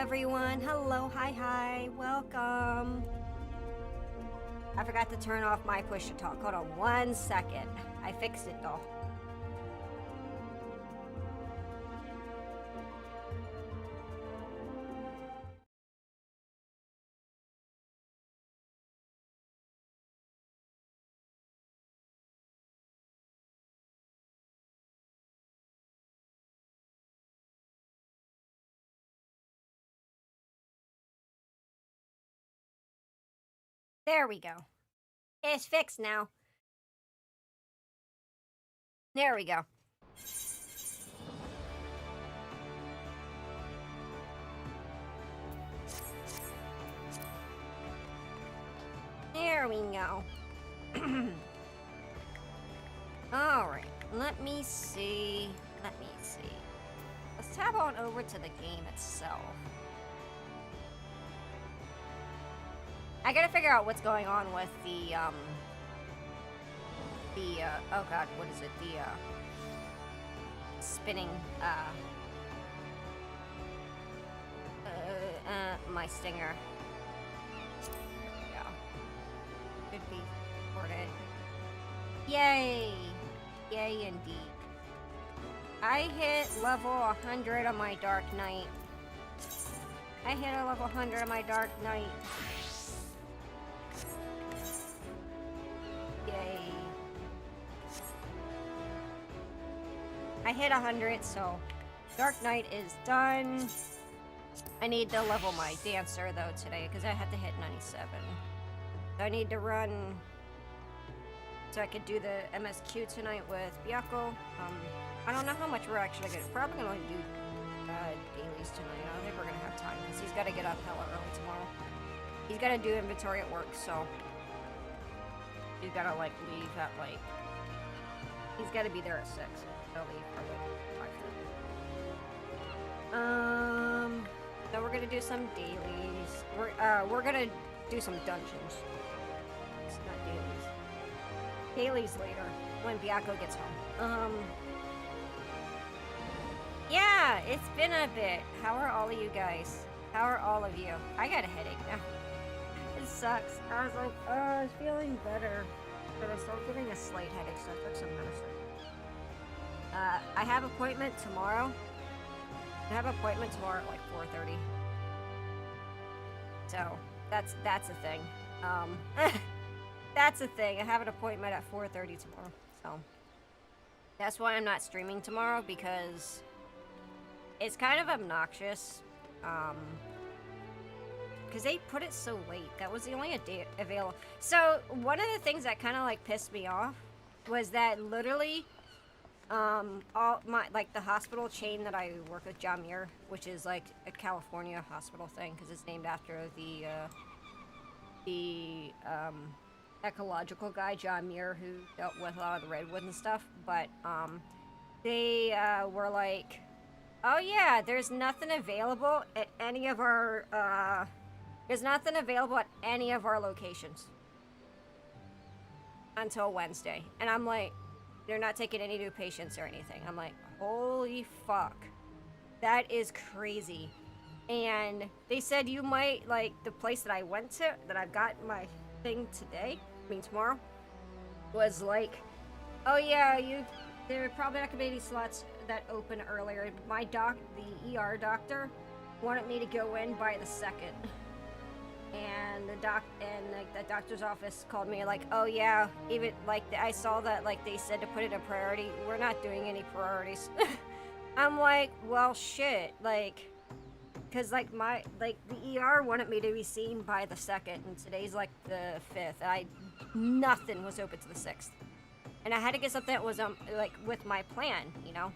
everyone. Hello, hi, welcome. I forgot to turn off my push to talk. Hold on 1 second. I fixed it though. There we go. It's fixed now. There we go. There we go. Alright, let me see. Let's tab on over to the game itself. I gotta figure out what's going on with the, oh god, what is it? The, spinning, my stinger. There we go. Should be supported. Yay! Yay indeed. I hit level 100 on my Dark Knight. I hit a level 100 on my Dark Knight. Yay. I hit 100, so Dark Knight is done. I need to level my Dancer, though, today, because I had to hit 97. So I need to run so I could do the MSQ tonight with Byakko. I don't know how much we're actually going to... Probably going to do dailies tonight. I don't think we're going to have time, because he's got to get up hella early tomorrow. He's got to do inventory at work, so... He's got to, like, leave at, like... He's got to be there at 6. I'll leave for, like, 5:30. So we're gonna do some dailies. We're gonna do some dungeons. It's not dailies. Dailies later, when Byakko gets home. Yeah, it's been a bit. How are all of you guys? How are all of you? I got a headache now. It sucks. I was like, oh, I was feeling better. But I started getting a slight headache, so I took some medicine. I have an appointment tomorrow. I have an appointment tomorrow at like 4:30. So, that's a thing. That's a thing. I have an appointment at 4:30 tomorrow. So, that's why I'm not streaming tomorrow, because it's kind of obnoxious. Because they put it so late. That was the only day available. So, one of the things that kind of like pissed me off was that literally all my, like, the hospital chain that I work with, John Muir, which is like a California hospital thing because it's named after the ecological guy, John Muir, who dealt with a lot of the redwood and stuff. But they were like, oh yeah, there's nothing available at any of our locations until Wednesday. And I'm like, they're not taking any new patients or anything. I'm like, holy fuck. That is crazy. And they said you might, like, the place that I went to, that I've got my thing today, tomorrow, was like, oh yeah, there are probably not gonna be any slots that open earlier. My the ER doctor wanted me to go in by the 2nd. And the doctor's office called me like, oh yeah, even like I saw that like they said to put it in priority. We're not doing any priorities. I'm like, well shit, like, cause like the ER wanted me to be seen by the 2nd, and today's like the 5th. Nothing was open to the 6th, and I had to get something that was like with my plan, you know.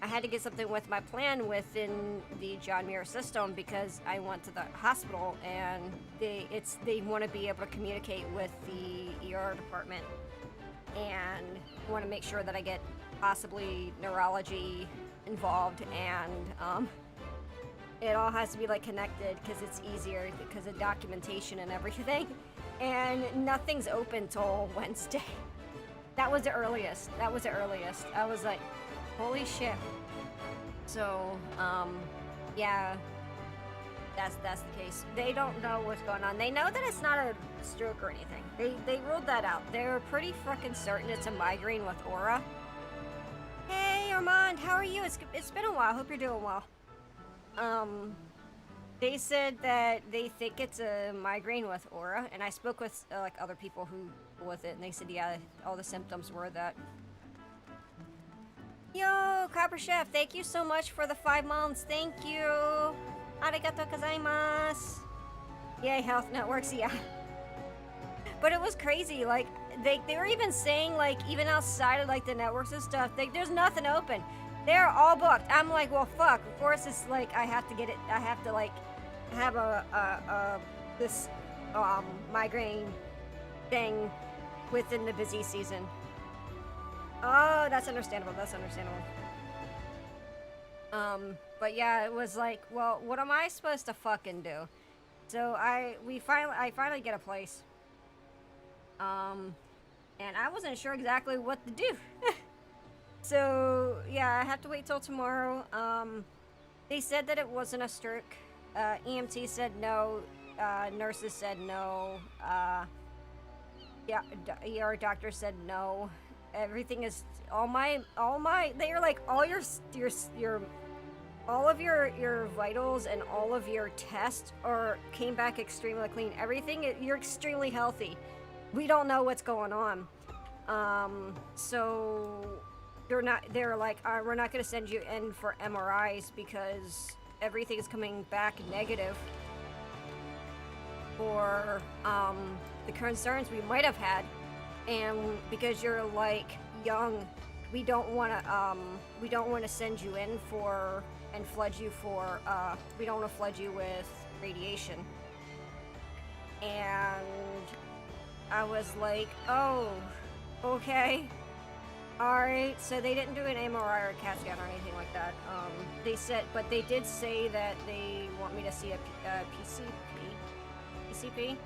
I had to get something with my plan within the John Muir system because I went to the hospital and they want to be able to communicate with the ER department and want to make sure that I get possibly neurology involved, and it all has to be like connected because it's easier because of documentation and everything, and nothing's open till Wednesday. That was the earliest. I was like, holy shit. So, yeah, that's the case. They don't know what's going on. They know that it's not a stroke or anything. They ruled that out. They're pretty freaking certain it's a migraine with aura. Hey Armand, how are you? It's been a while. Hope you're doing well. They said that they think it's a migraine with aura, and I spoke with like other people who with it, and they said yeah, all the symptoms were that. Yo, Copper Chef, thank you so much for the 5 months. Thank you. Arigato gozaimasu. Yay, health networks, yeah. But it was crazy. Like they were even saying like even outside of like the networks and stuff, there's nothing open. They're all booked. I'm like, well, fuck. Of course, it's like I have to get it. I have to like have this migraine thing within the busy season. Oh, that's understandable. That's understandable. But yeah, it was like, well, what am I supposed to fucking do? So I finally get a place. And I wasn't sure exactly what to do. So yeah, I have to wait till tomorrow. They said that it wasn't a stroke. EMT said no. Nurses said no. Yeah, ER doctor said no. Everything is all my. They are like all all of your vitals and all of your tests came back extremely clean. Everything, you're extremely healthy. We don't know what's going on. So they're like, we're not gonna send you in for MRIs because everything is coming back negative for the concerns we might have had, and because you're like young, we don't want to send you in for and flood you for we don't want to flood you with radiation. And I was like, oh, okay, all right. So they didn't do an MRI or a CAT scan or anything like that. They said, but they did say that they want me to see a PCP,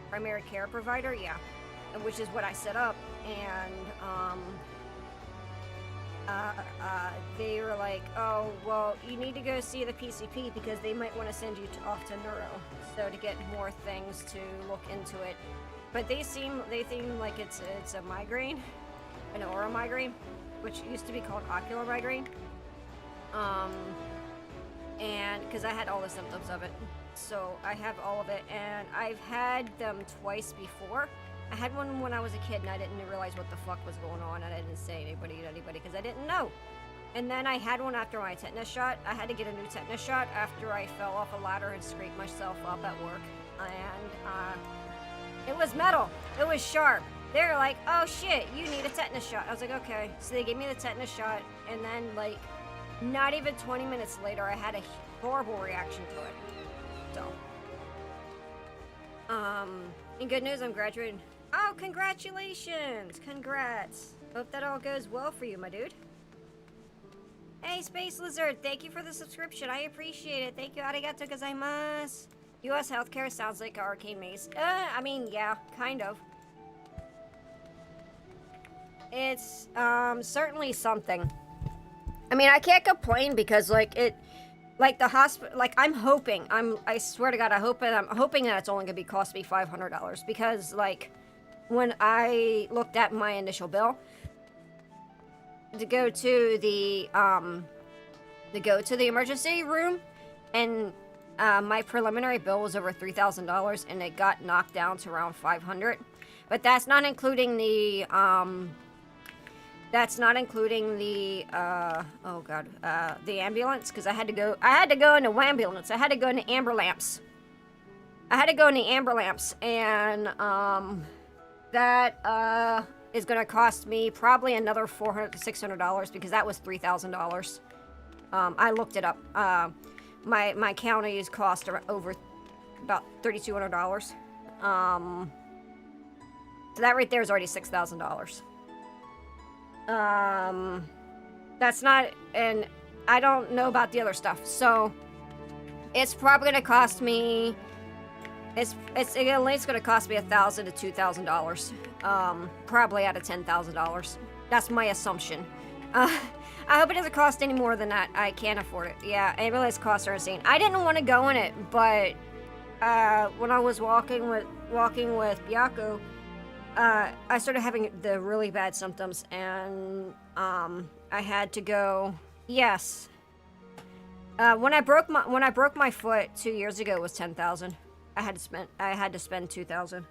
primary care provider, yeah, and which is what I set up. And they were like, oh, well, you need to go see the PCP because they might want to send you off to neuro, so to get more things to look into it. But they seem like it's a migraine, an aura migraine, which used to be called ocular migraine. And because I had all the symptoms of it, so I have all of it, and I've had them twice before. I had one when I was a kid, and I didn't realize what the fuck was going on, and I didn't say anybody to anybody because I didn't know. And then I had one after my tetanus shot. I had to get a new tetanus shot after I fell off a ladder and scraped myself up at work, and it was metal. It was sharp. They were like, oh shit, you need a tetanus shot. I was like, okay. So they gave me the tetanus shot, and then like not even 20 minutes later, I had a horrible reaction to it. So, in good news, I'm graduating. Oh, congratulations! Congrats! Hope that all goes well for you, my dude. Hey, Space Lizard, thank you for the subscription. I appreciate it. Thank you. Arigato gozaimasu. U.S. healthcare sounds like an arcade maze. I mean, yeah, kind of. It's, certainly something. I mean, I can't complain because, like, the hospital, like, I swear to God, I'm hoping that it's only gonna cost me $500 because, like, when I looked at my initial bill to go to the emergency room, and my preliminary bill was over $3,000, and it got knocked down to around $500. But that's not including the the ambulance, because I had to go into ambulance. I had to go into Amber Lamps. And that is going to cost me probably another $400 to $600 because that was $3,000. I looked it up. My county's cost over about $3,200. So that right there is already $6,000. That's not, and I don't know about the other stuff. So it's probably going to cost me. It's at least going to cost me $1,000 to $2,000. Probably out of $10,000. That's my assumption. I hope it doesn't cost any more than that. I can't afford it. Yeah, ambulance costs are insane. I didn't want to go in it, but when I was walking with Byako, I started having the really bad symptoms, and I had to go. Yes. When I broke my foot 2 years ago, it was 10,000. I had to spend 2,000.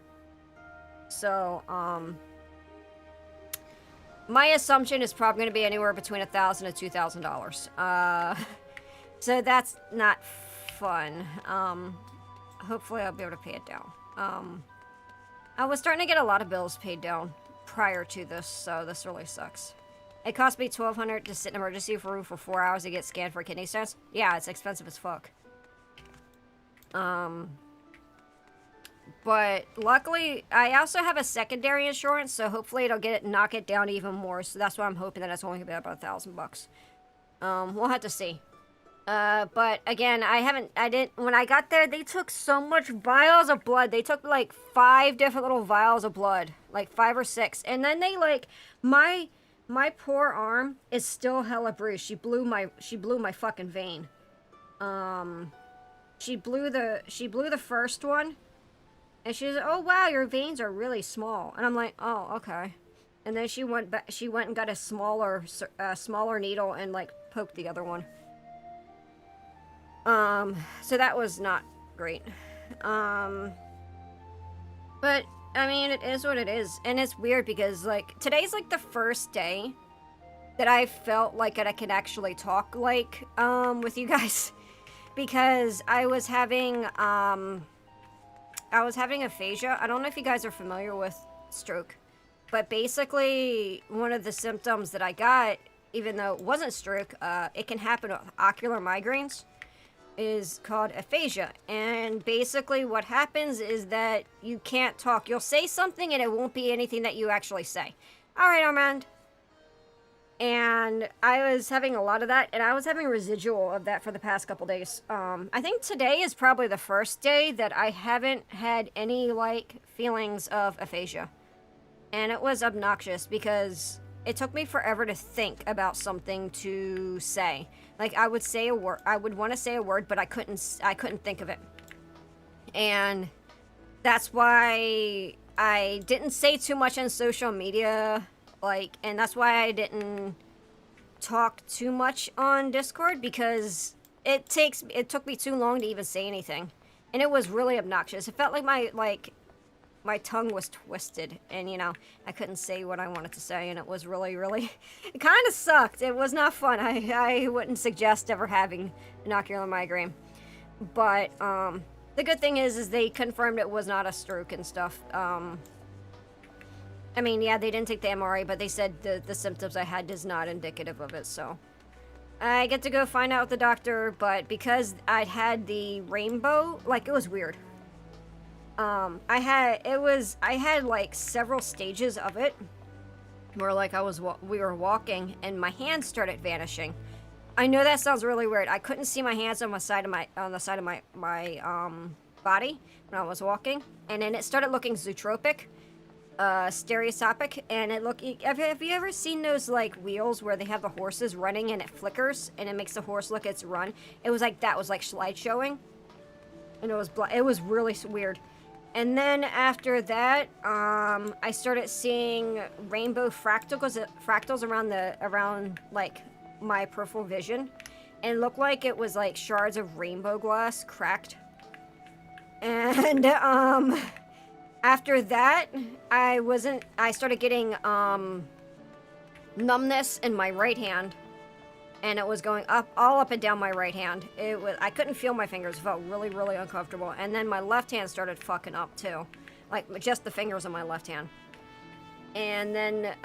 So my assumption is probably going to be anywhere between $1,000 to $2,000. So that's not fun. Hopefully I'll be able to pay it down. I was starting to get a lot of bills paid down prior to this, so this really sucks. It cost me $1,200 to sit in emergency room for 4 hours to get scanned for kidney stones. Yeah, it's expensive as fuck. But luckily, I also have a secondary insurance, so hopefully it'll knock it down even more. So that's why I'm hoping that it's only gonna be about $1,000. We'll have to see. But again, when I got there, they took so much vials of blood. They took like 5 different little vials of blood, like 5 or 6. And then they like, my poor arm is still hella bruised. She blew my fucking vein. She blew the first one. And she said, "Oh wow, your veins are really small." And I'm like, "Oh, okay." And then she went and got a smaller needle and like poked the other one. So that was not great. But I mean, it is what it is, and it's weird because like today's like the first day that I felt like that I could actually talk like with you guys, because I was having aphasia. I don't know if you guys are familiar with stroke, but basically one of the symptoms that I got, even though it wasn't stroke, it can happen with ocular migraines, is called aphasia. And basically what happens is that you can't talk. You'll say something and it won't be anything that you actually say. All right, Armand. And I was having a lot of that, and I was having residual of that for the past couple days. I think today is probably the first day that I haven't had any, like, feelings of aphasia. And it was obnoxious because it took me forever to think about something to say. Like, I would say a word, I would want to say a word, but I couldn't think of it. And that's why I didn't say too much on social media. Like, and that's why I didn't talk too much on Discord, because it took me too long to even say anything, and it was really obnoxious. It felt like my tongue was twisted, and you know, I couldn't say what I wanted to say, and it was really it kind of sucked. It was not fun. I wouldn't suggest ever having an ocular migraine, but the good thing is they confirmed it was not a stroke and stuff. I mean, yeah, they didn't take the MRI, but they said the symptoms I had is not indicative of it, so. I get to go find out with the doctor, but because I'd had the rainbow, like, it was weird. I had like several stages of it, where like we were walking, and my hands started vanishing. I know that sounds really weird. I couldn't see my hands on the side of my body when I was walking, and then it started looking zootropic. Stereoscopic, and have you ever seen those like wheels where they have the horses running and it flickers and it makes the horse look its run? It was like that, was like slideshowing, and it was really weird. And then after that, I started seeing rainbow fractals around like my peripheral vision, and it looked like it was like shards of rainbow glass cracked. And after that, I started getting numbness in my right hand, and it was going all up and down my right hand. I couldn't feel my fingers. It felt really uncomfortable. And then my left hand started fucking up too, like just the fingers on my left hand. And then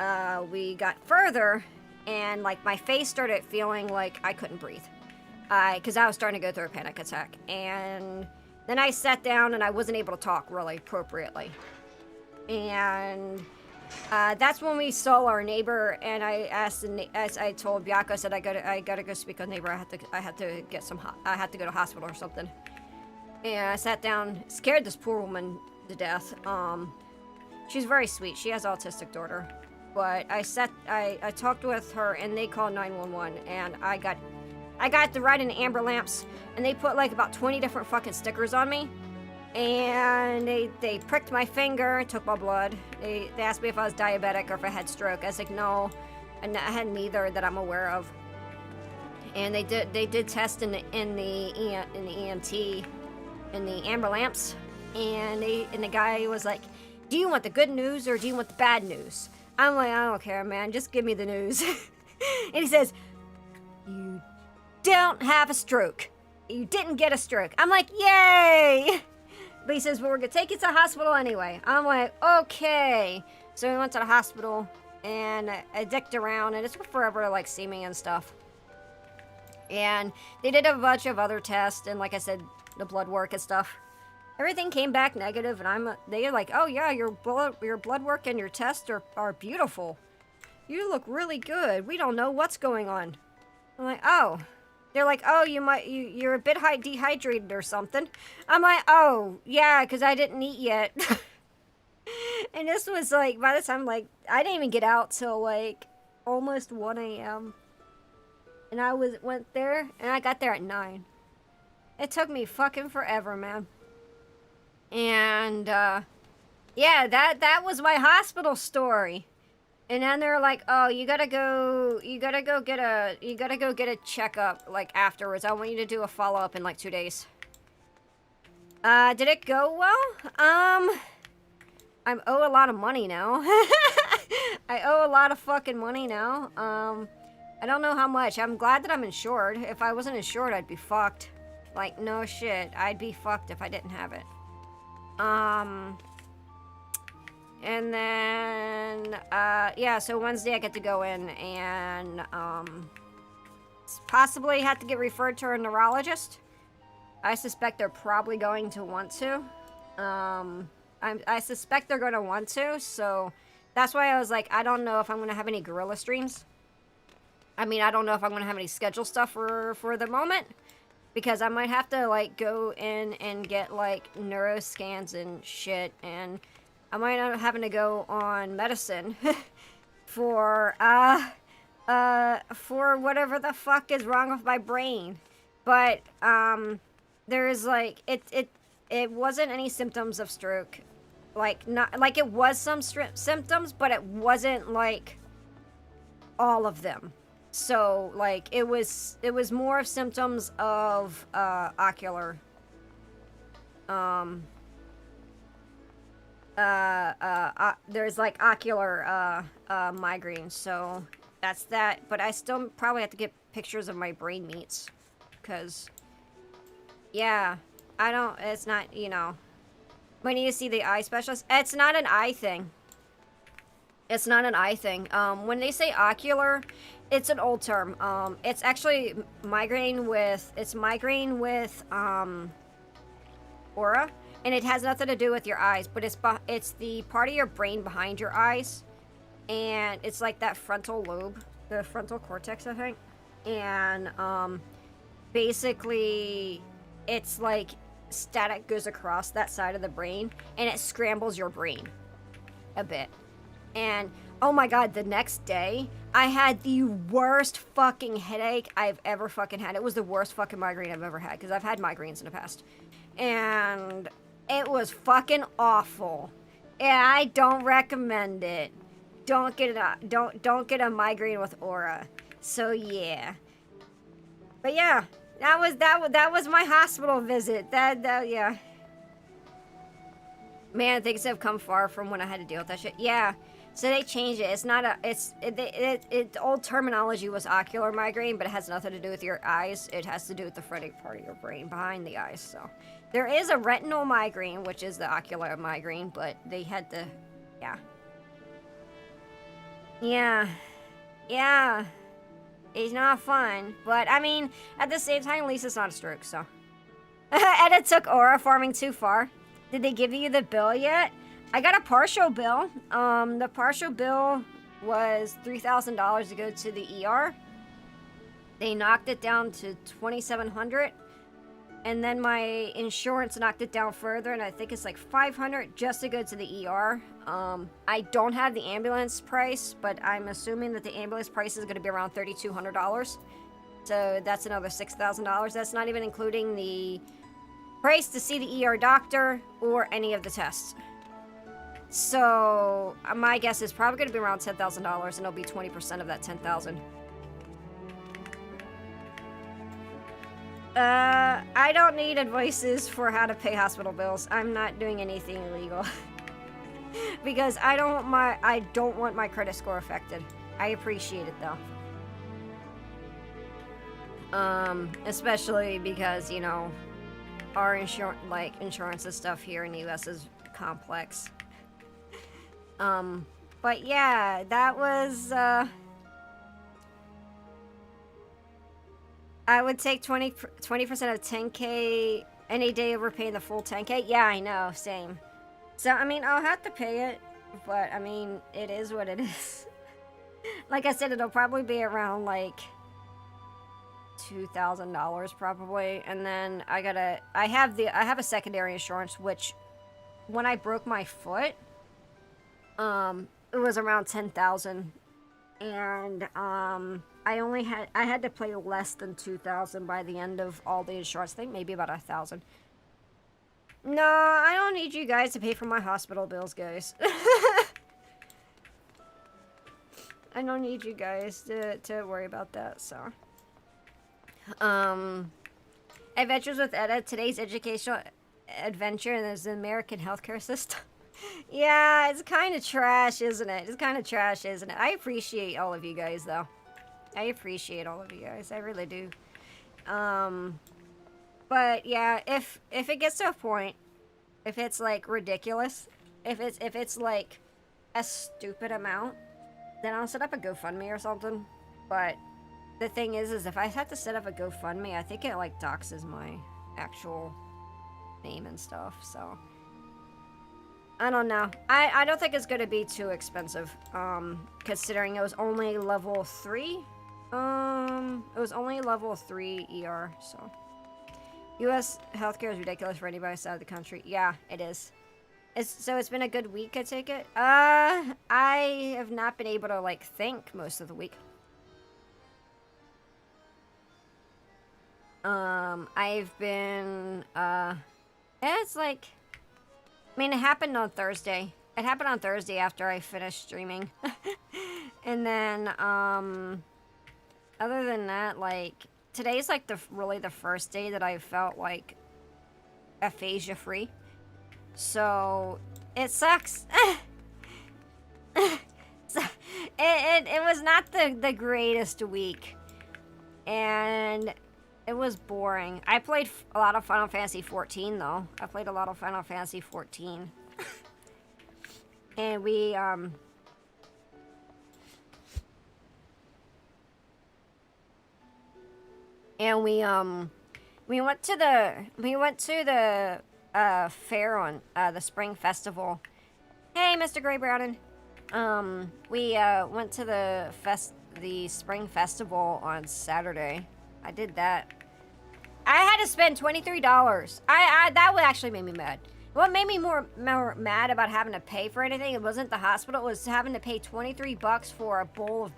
we got further, and like my face started feeling like I couldn't breathe, because I was starting to go through a panic attack. And then I sat down and I wasn't able to talk really appropriately. And that's when we saw our neighbor, and I asked, as I told Byako, I said, I gotta go speak with neighbor. I had to go to hospital or something. And I sat down, scared this poor woman to death. She's very sweet. She has an autistic daughter. but I talked with her and they called 911 and I got to ride in amber lamps and they put like about 20 different fucking stickers on me. And they pricked my finger, took my blood. They asked me if I was diabetic or if I had stroke. I was like, no, and I had neither that I'm aware of. And they did test in the EMT, in the amber lamps, and the guy was like, do you want the good news or do you want the bad news? I'm like, I don't care, man, just give me the news. And he says, you don't have a stroke. You didn't get a stroke. I'm like, yay! But he says, well, we're gonna take you to the hospital anyway. I'm like, okay. So we went to the hospital and I dicked around and it took forever to like see me and stuff. And they did a bunch of other tests and like I said, the blood work and stuff. Everything came back negative and they're like, oh yeah, your blood work and your tests are beautiful. You look really good. We don't know what's going on. I'm like, oh. They're like, oh, you're a bit dehydrated or something. I'm like, oh, yeah, because I didn't eat yet. And this was like, by the time, like, I didn't even get out till like almost 1 a.m. And I went there and I got there at 9. It took me fucking forever, man. And, yeah, that was my hospital story. And then they're like, oh, you gotta go get a checkup, like, afterwards. I want you to do a follow-up in, like, 2 days. Did it go well? I owe a lot of money now. I owe a lot of fucking money now. I don't know how much. I'm glad that I'm insured. If I wasn't insured, I'd be fucked. Like, no shit. I'd be fucked if I didn't have it. And then, yeah, so Wednesday I get to go in and, possibly have to get referred to a neurologist. I suspect they're probably going to want to. I suspect they're going to want to, so that's why I was like, I don't know if I'm going to have any gorilla streams. I mean, I don't know if I'm going to have any schedule stuff for the moment. Because I might have to, like, go in and get, like, neuro scans and shit, and I might end up having to go on medicine for whatever the fuck is wrong with my brain. But, there is, like, it wasn't any symptoms of stroke. Like, not, like, it was some symptoms, but it wasn't, like, all of them. So, like, it was more symptoms of, ocular, there's, like, ocular, migraine, so that's that. But I still probably have to get pictures of my brain meats, because, yeah, it's not, you know, I need to see the eye specialist. It's not an eye thing. It's not an eye thing. When they say ocular, it's an old term. It's actually migraine with aura, and it has nothing to do with your eyes, but it's the part of your brain behind your eyes, and it's like that frontal lobe, the frontal cortex, I think. And basically, it's like static goes across that side of the brain, and it scrambles your brain a bit. And oh my god, the next day, I had the worst fucking headache I've ever fucking had. It was the worst fucking migraine I've ever had, because I've had migraines in the past. And it was fucking awful. And I don't recommend it. Don't get a migraine with aura. So yeah. But yeah, that was my hospital visit. Yeah. Man, things have come far from when I had to deal with that shit. Yeah. So they changed it. It's not the old terminology was ocular migraine, but it has nothing to do with your eyes. It has to do with the frontal part of your brain behind the eyes. So there is a retinal migraine, which is the ocular migraine, but they had to, yeah. Yeah. It's not fun, but I mean, at the same time, at least it's not a stroke, so. Edda took aura farming too far. Did they give you the bill yet? I got a partial bill. The partial bill was $3,000 to go to the ER. They knocked it down to $2,700. And then my insurance knocked it down further, and I think it's like $500 just to go to the ER. I don't have the ambulance price, but I'm assuming that the ambulance price is going to be around $3,200. So that's another $6,000. That's not even including the price to see the ER doctor or any of the tests. So my guess is probably going to be around $10,000, and it'll be 20% of that $10,000. I don't need advices for how to pay hospital bills. I'm not doing anything illegal. Because I don't want my credit score affected. I appreciate it though. Especially because, you know, our insurance and stuff here in the US is complex. But yeah, that was, I would take 20% of 10K any day over paying the full 10K. Yeah, I know, same. So, I mean, I'll have to pay it, but, I mean, it is what it is. Like I said, it'll probably be around, like, $2,000 probably, and then I have a secondary insurance, which, when I broke my foot, it was around $10,000, and, I had to pay less than $2,000 by the end of all the insurance. I think maybe about $1,000. No, I don't need you guys to pay for my hospital bills, guys. I don't need you guys to worry about that, so. Adventures with Edda, today's educational adventure in the American healthcare system. Yeah, it's kind of trash, isn't it? It's kind of trash, isn't it? I appreciate all of you guys, though. I appreciate all of you guys. I really do. But yeah, if it gets to a point, if it's like ridiculous, if it's like a stupid amount, then I'll set up a GoFundMe or something. But the thing is if I have to set up a GoFundMe, I think it like doxes my actual name and stuff. So I don't know. I don't think it's gonna be too expensive. Considering it was only level 3. It was only level 3 ER, so. U.S. healthcare is ridiculous for anybody outside of the country. Yeah, it is. So it's been a good week, I take it? I have not been able to, like, think most of the week. I've been, it's like, I mean, it happened on Thursday. It happened on Thursday after I finished streaming. And then, other than that, like, today's like really the first day that I felt like aphasia free. So it sucks. So, it was not the greatest week, and it was boring. I played a lot of Final Fantasy 14 though. I played a lot of Final Fantasy 14. And we went to the fair on the spring festival. Hey, Mr. Gray Brownin. We went to the spring festival on Saturday. I did that. I had to spend $23. That would actually make me mad. What made me more mad about having to pay for anything, it wasn't the hospital, it was having to pay $23 for a bowl of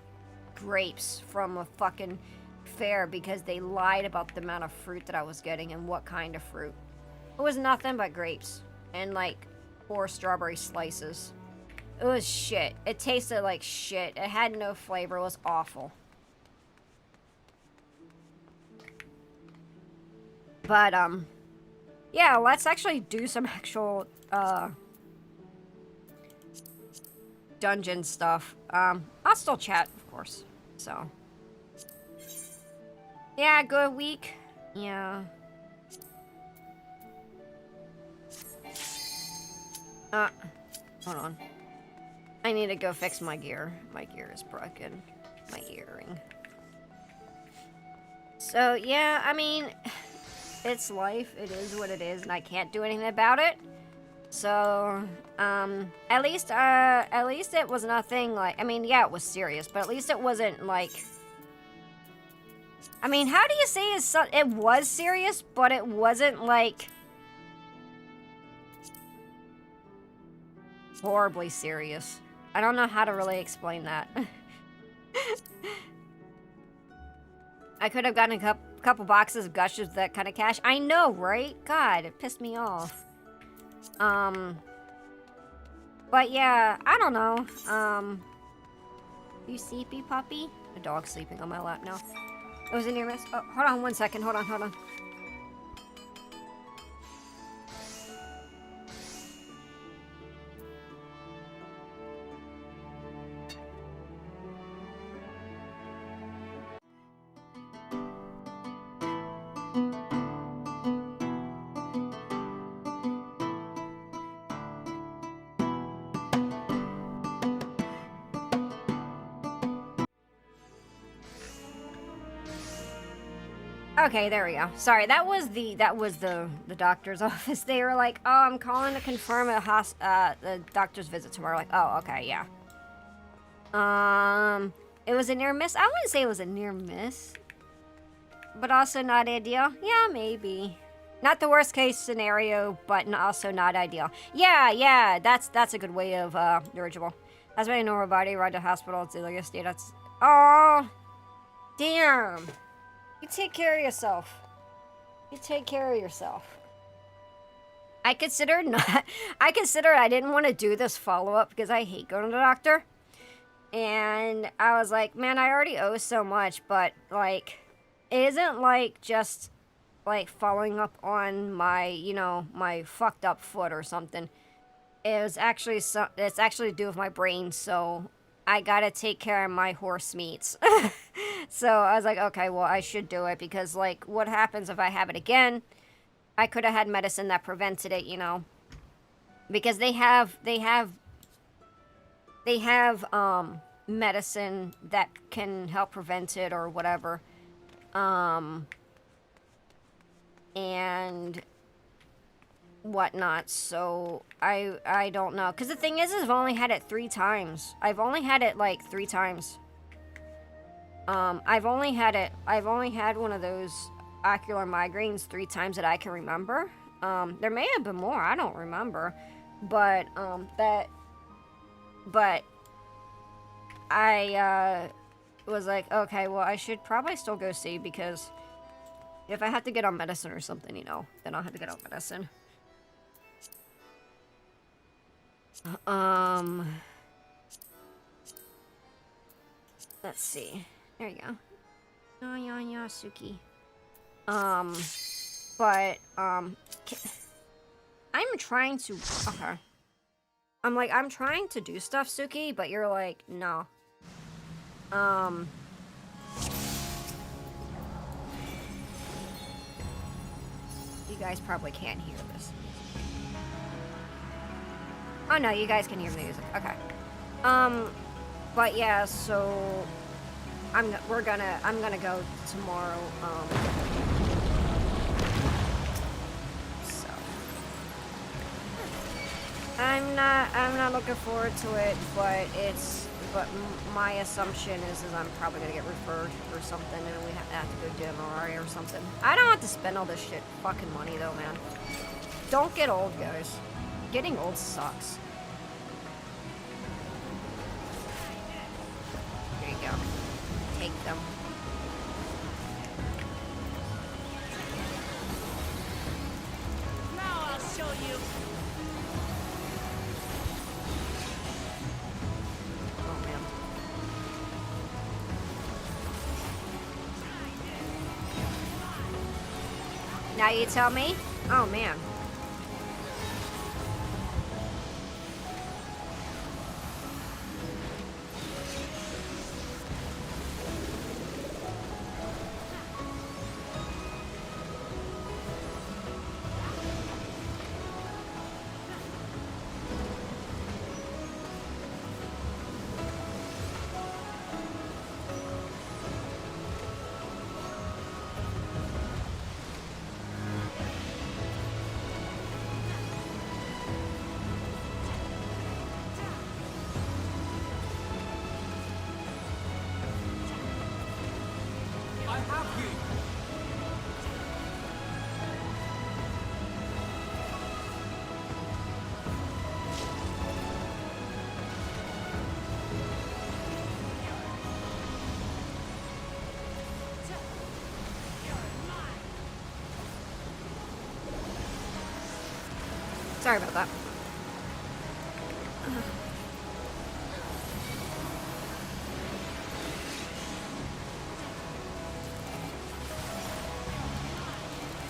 grapes from a fucking fair because they lied about the amount of fruit that I was getting and what kind of fruit. It was nothing but grapes and like 4 strawberry slices. It was shit. It tasted like shit. It had no flavor. It was awful. But yeah, let's actually do some actual dungeon stuff. I'll still chat, of course. So yeah, good week. Yeah. Hold on. I need to go fix my gear. My gear is broken. My earring. So, yeah, I mean, it's life. It is what it is, and I can't do anything about it. So, at least it was nothing like, I mean, yeah, it was serious, but at least it wasn't like, I mean, how do you say it was serious, but it wasn't like, horribly serious. I don't know how to really explain that. I could have gotten a couple boxes of gushes with that kind of cash. I know, right? God, it pissed me off. But yeah, I don't know. You sleepy, puppy? The dog's sleeping on my lap now. It was a near miss. Oh, hold on 1 second. Hold on. Okay, there we go. Sorry, that was the doctor's office. They were like, "Oh, I'm calling to confirm the doctor's visit tomorrow." Like, "Oh, okay, yeah." It was a near miss. I wouldn't say it was a near miss, but also not ideal. Yeah, maybe. Not the worst case scenario, but also not ideal. Yeah. That's a good way of dirigible. That's why I know her body ride to hospital. It's like a state. That's oh, damn. You take care of yourself. I considered I didn't want to do this follow-up because I hate going to the doctor. And I was like, man, I already owe so much, but like, it isn't like just like following up on my, my fucked up foot or something. It's actually to do with my brain, so I gotta take care of my horse meats. So I was like, okay, well, I should do it because, like, what happens if I have it again? I could have had medicine that prevented it, because they have medicine that can help prevent it or whatever. And whatnot, so I don't know, because the thing is I've only had it 3 times. I've only had it like 3 times. I've only had one of those ocular migraines 3 times that I can remember. There may have been more, I don't remember, but I was like, okay, well, I should probably still go see, because if I have to get on medicine or something, then I'll have to get on medicine. Let's see. There you go. Yeah, Suki. But, I'm trying to, okay. I'm trying to do stuff, Suki, but you're like, no. You guys probably can't hear this. Oh no, you guys can hear music. Okay. But yeah, so I'm gonna go tomorrow. So I'm not looking forward to it, but my assumption is I'm probably gonna get referred or something, and we have to go do an MRI or something. I don't have to spend all this shit fucking money though, man. Don't get old, guys. Getting old sucks. There you go. Take them. Now I'll show you. Oh man. Now you tell me? Oh man. Sorry about that.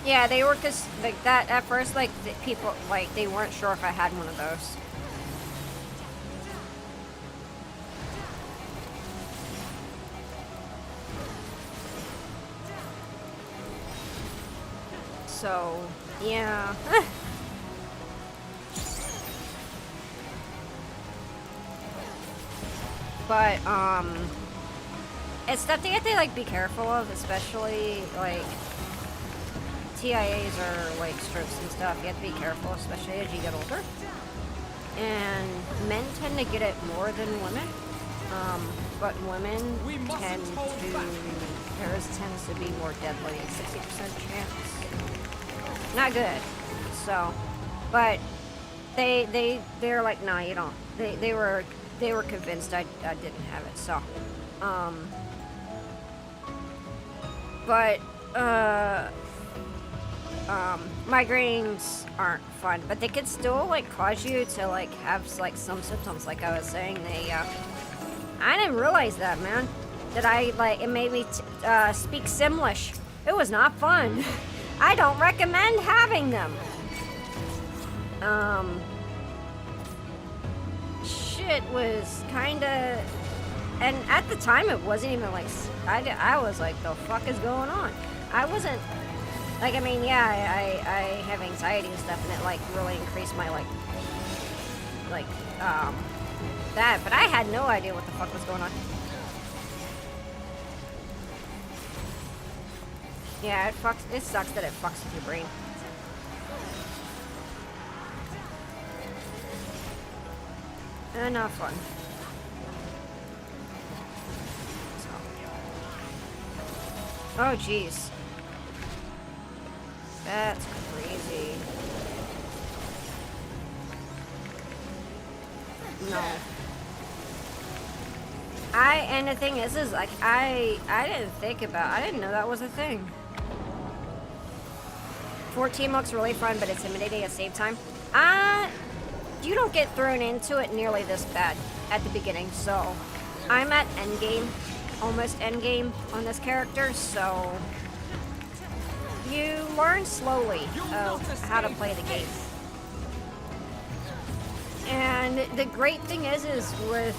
Yeah, they were, cause like that at first, like the people, like they weren't sure if I had one of those. So, yeah. But it's stuff that you have to like be careful of, especially like TIAs or like strokes and stuff. You have to be careful, especially as you get older. And men tend to get it more than women. But women tend to, theirs tends to be more deadly, 60% chance. Not good. So, but they're like, nah, you don't. They were convinced I didn't have it. So, but migraines aren't fun, but they could still like cause you to like have like some symptoms. Like I was saying, I didn't realize that, man. That it made me speak Simlish. It was not fun. I don't recommend having them. Shit was kinda, and at the time it wasn't even like, I was like, the fuck is going on? I wasn't, like, I mean, yeah, I have anxiety and stuff, and it like really increased my that, but I had no idea what the fuck was going on. Yeah, it sucks that it fucks with your brain. And not fun. So. Oh, jeez. That's crazy. No. And the thing is like, I didn't know that was a thing. 14 looks really fun, but it's intimidating at the same time. You don't get thrown into it nearly this bad at the beginning, so I'm at endgame, almost endgame on this character, so you learn slowly of how to play the game. And the great thing is with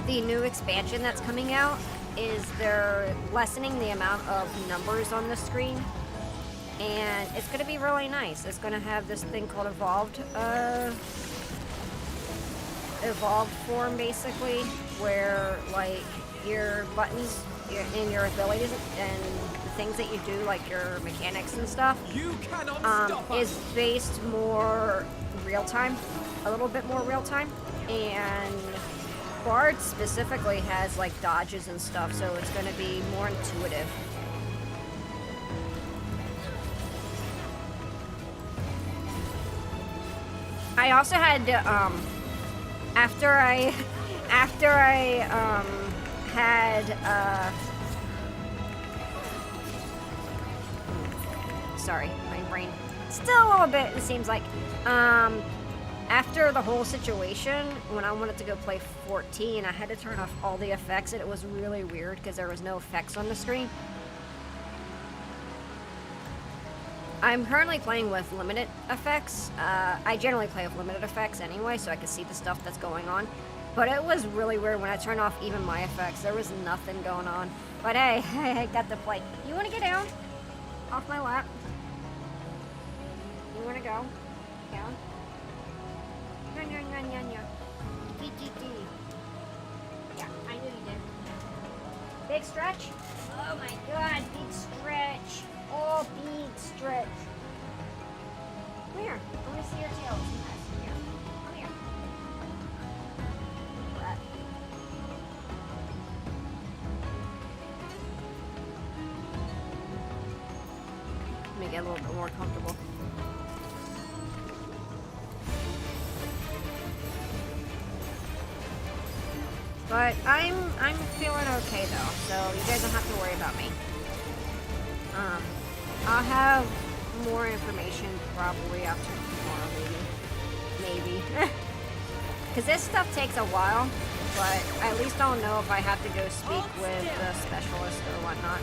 the new expansion that's coming out, is they're lessening the amount of numbers on the screen, and it's going to be really nice. It's going to have this thing called evolved form, basically, where like your buttons and your abilities and the things that you do, like your mechanics and stuff, is based more real time, a little bit more real time, and Bard specifically has like dodges and stuff, so it's going to be more intuitive. I also had to, after I had sorry, my brain still a little bit, it seems like, after the whole situation, when I wanted to go play 14, I had to turn off all the effects, and it was really weird because there was no effects on the screen. I'm currently playing with limited effects. I generally play with limited effects anyway, so I can see the stuff that's going on. But it was really weird when I turned off even my effects. There was nothing going on. But hey, I got to play. You want to get down? Off my lap? You want to go? Down? Yeah, I knew you did. Big stretch? Oh my god, big stretch. Oh, big stretch. Come here. I want to see your tail. Here. Come here. Let me get a little bit more comfortable. But I'm feeling okay though, so you guys don't have to worry about me. I'll have more information probably after tomorrow, maybe. Because this stuff takes a while, but I at least don't know if I have to go speak with the specialist or whatnot.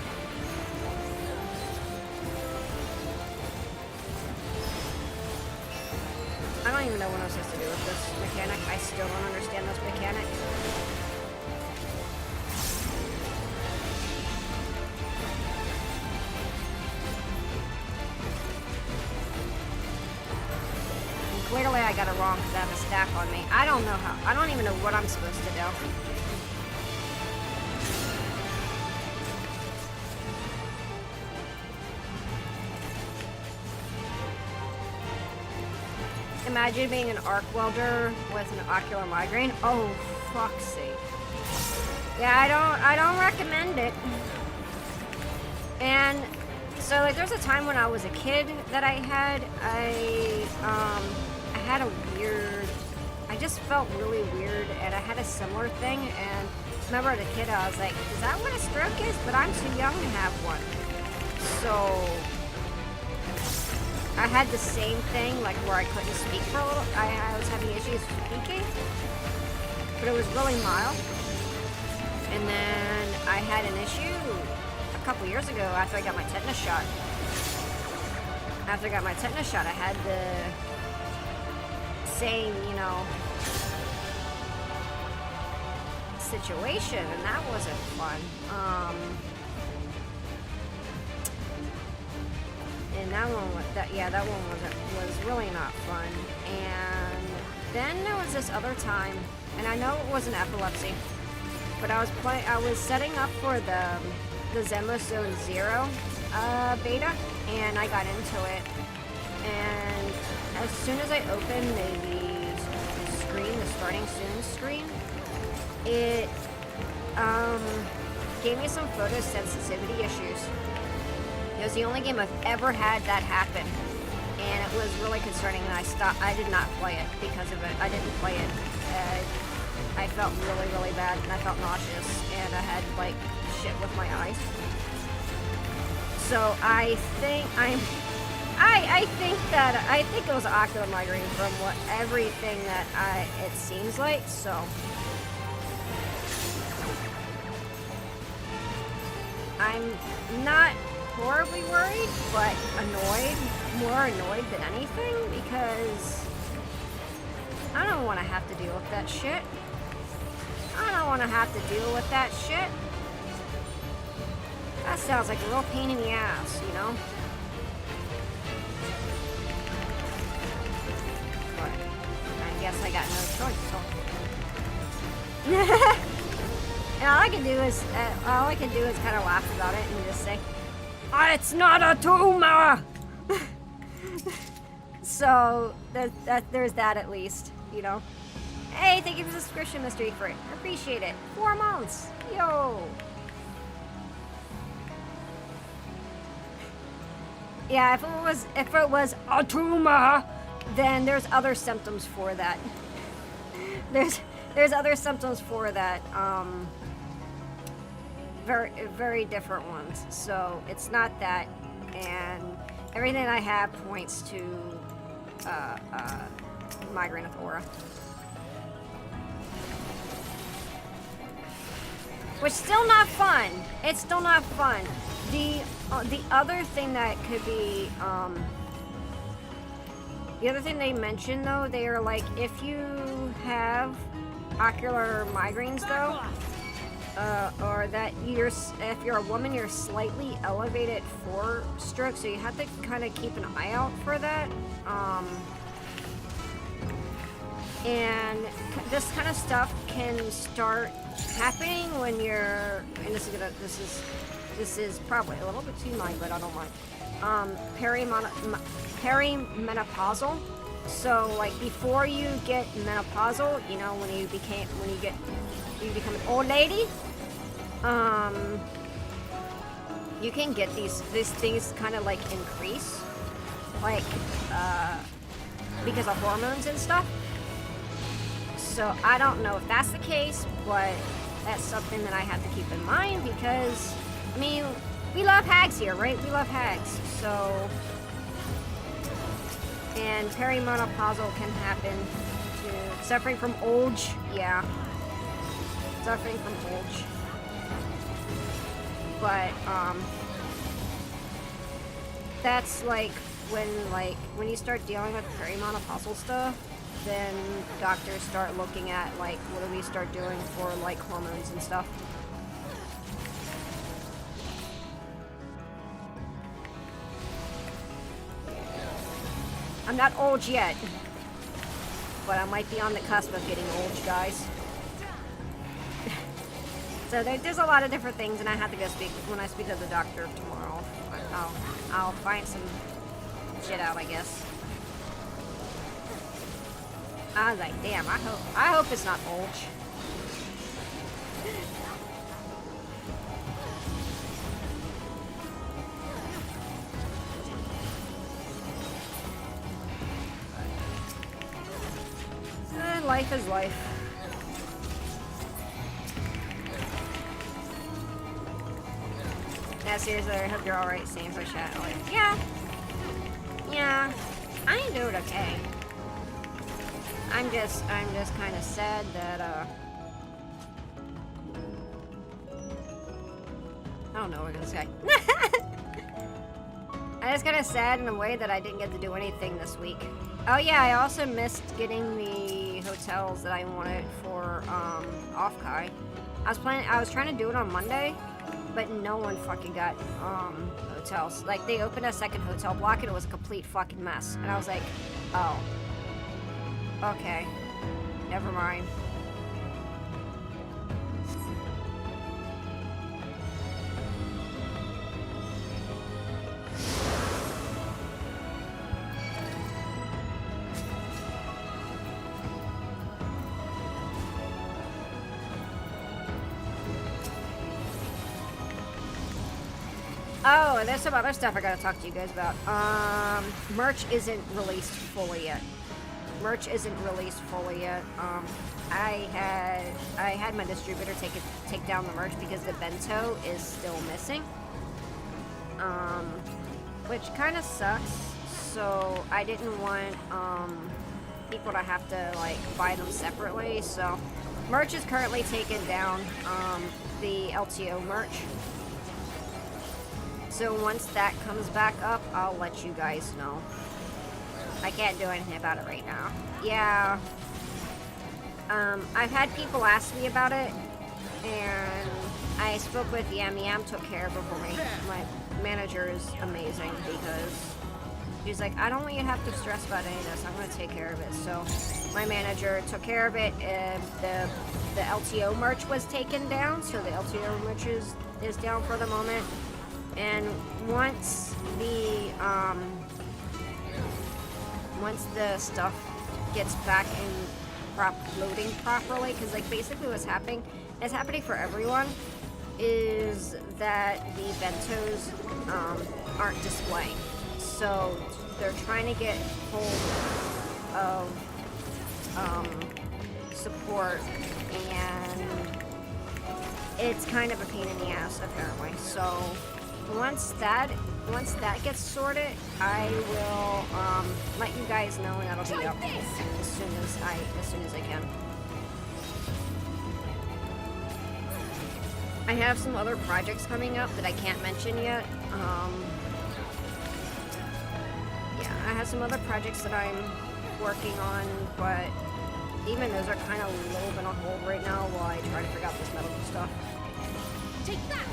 I don't even know what I'm supposed to do with this mechanic. I still don't understand this mechanic. Clearly I got it wrong because I have a stack on me. I don't know how. I don't even know what I'm supposed to do. Imagine being an arc welder with an ocular migraine. Oh, fuck's sake. Yeah, I don't recommend it. And so like there's a time when I was a kid that I had I just felt really weird, and I had a similar thing, and remember as a kid I was like, is that what a stroke is? But I'm too young to have one. So I had the same thing, like where I couldn't speak for a little. I was having issues speaking, but it was really mild. And then I had an issue a couple years ago after I got my tetanus shot. After I got my tetanus shot, I had the same, you know, situation, and that wasn't fun. And that one was really not fun. And then there was this other time, and I know it wasn't epilepsy, but I was setting up for the Zenmo Zone 0 beta, and I got into it. And as soon as I opened the screen, the starting soon screen, it gave me some photosensitivity issues. It was the only game I've ever had that happen, and it was really concerning, and I did not play it because of it. I didn't play it. I felt really, really bad, and I felt nauseous, and I had, like, shit with my eyes. So I think it was ocular migraine from everything that it seems like, so. I'm not horribly worried, but more annoyed than anything, because I don't want to have to deal with that shit. I don't want to have to deal with that shit. That sounds like a real pain in the ass, you know? But I guess I got no choice, so. And all I can do is kind of laugh about it and just say, "Oh, it's not a tumor!" So there's that at least, you know. Hey, thank you for the subscription, Mr. Efrate. I appreciate it. 4 months. Yo. Yeah, if it was a tumor, then there's other symptoms for that. There's other symptoms for that. Very, very different ones. So it's not that, and everything I have points to migraine with aura. Which still not fun. It's still not fun. The other thing that could be the other thing they mentioned though, they are like, if you have ocular migraines though, or that if you're a woman, you're slightly elevated for stroke, so you have to kind of keep an eye out for that. And this kind of stuff can start happening when you're, and this is probably a little bit too mild, but I don't mind. Perimenopausal. So like before you get menopausal, you know, when you become an old lady, you can get these things kind of like increase, like because of hormones and stuff. So I don't know if that's the case, but that's something that I have to keep in mind, because I mean, we love hags here, right? We love hags, so And perimenopausal can happen to suffering from age. Yeah. Suffering from age. But, that's like when you start dealing with perimenopausal stuff, then doctors start looking at like what do we start doing for like hormones and stuff. I'm not old yet, but I might be on the cusp of getting old, guys. So there's a lot of different things, and I have to go speak when I speak to the doctor tomorrow. I'll find some shit out, I guess. I was like, damn, I hope it's not old. Life is life. Yeah, seriously, I hope you're alright, Sam, for chat. Like, yeah, I ain't doing okay. I'm just kind of sad that, I don't know what I'm gonna say. I'm just kind of sad in a way that I didn't get to do anything this week. Oh yeah, I also missed getting the hotels that I wanted for, Offkai. I was trying to do it on Monday, but no one fucking got, hotels. Like, they opened a second hotel block and it was a complete fucking mess. And I was like, oh. Okay. Never mind. Oh, there's some other stuff I gotta talk to you guys about. Merch isn't released fully yet. Merch isn't released fully yet. I had my distributor take down the merch because the bento is still missing. Which kind of sucks. So I didn't want people to have to like buy them separately. So merch is currently taken down. The LTO merch. So once that comes back up, I'll let you guys know. I can't do anything about it right now. Yeah. I've had people ask me about it, and I spoke with Yam. Yam took care of it for me. My manager is amazing because she's like, I don't want you to have to stress about any of this. I'm going to take care of it. So my manager took care of it. The LTO merch was taken down, so the LTO merch is down for the moment. And once the stuff gets back in loading properly, because like basically what's happening, it's happening for everyone, is that the bentos aren't displaying. So they're trying to get hold of support, and it's kind of a pain in the ass apparently. So once that gets sorted, I will let you guys know, and that'll be up as soon as I can. I have some other projects coming up that I can't mention yet. Yeah, I have some other projects that I'm working on, but even those are kind of a little bit on hold right now while I try to figure out this medical stuff. Take that!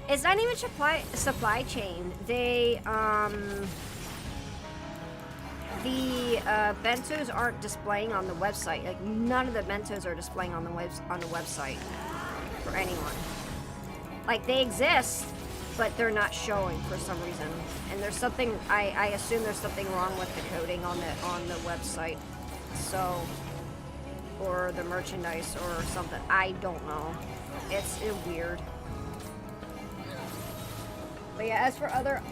It's not even supply chain. They, the bentos aren't displaying on the website. Like, none of the bentos are displaying on the website for anyone. Like, they exist, but they're not showing for some reason. And there's something, I assume there's something wrong with the coding on the website. So, or the merchandise or something. I don't know. It's weird. But yeah, as for other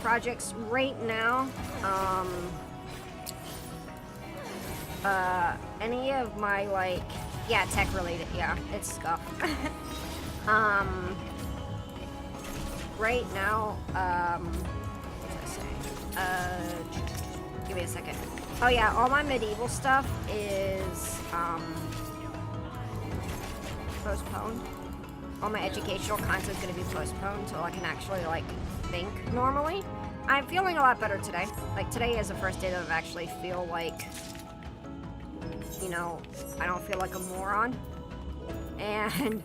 projects right now, any of my like, yeah, tech related, yeah, it's scuffed. Right now, what was I saying? Give me a second. Oh yeah, all my medieval stuff is postponed. All my educational content is going to be postponed until I can actually like think normally. I'm feeling a lot better today. Like today is the first day that I actually feel like, you know, I don't feel like a moron. And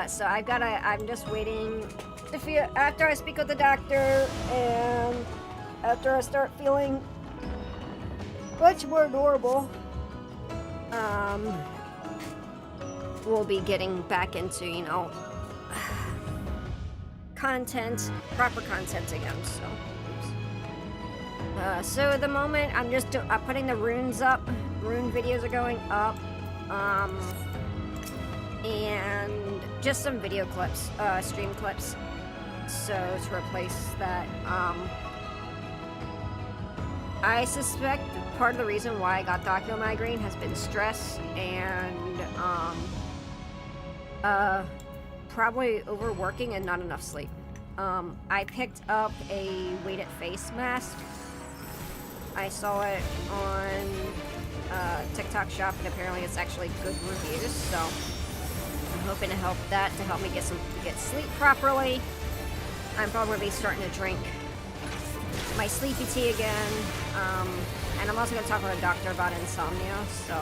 so I'm just waiting to feel after I speak with the doctor and after I start feeling much more normal. We'll be getting back into, you know, content, proper content again. So at the moment, I'm just putting the runes up. Rune videos are going up, and just some video clips, stream clips. So to replace that, I suspect part of the reason why I got the ocular migraine has been stress and probably overworking and not enough sleep. I picked up a weighted face mask. I saw it on TikTok shop, and apparently it's actually good reviews, so I'm hoping to help me get sleep properly. I'm probably going to be starting to drink my sleepy tea again, and I'm also going to talk with a doctor about insomnia, so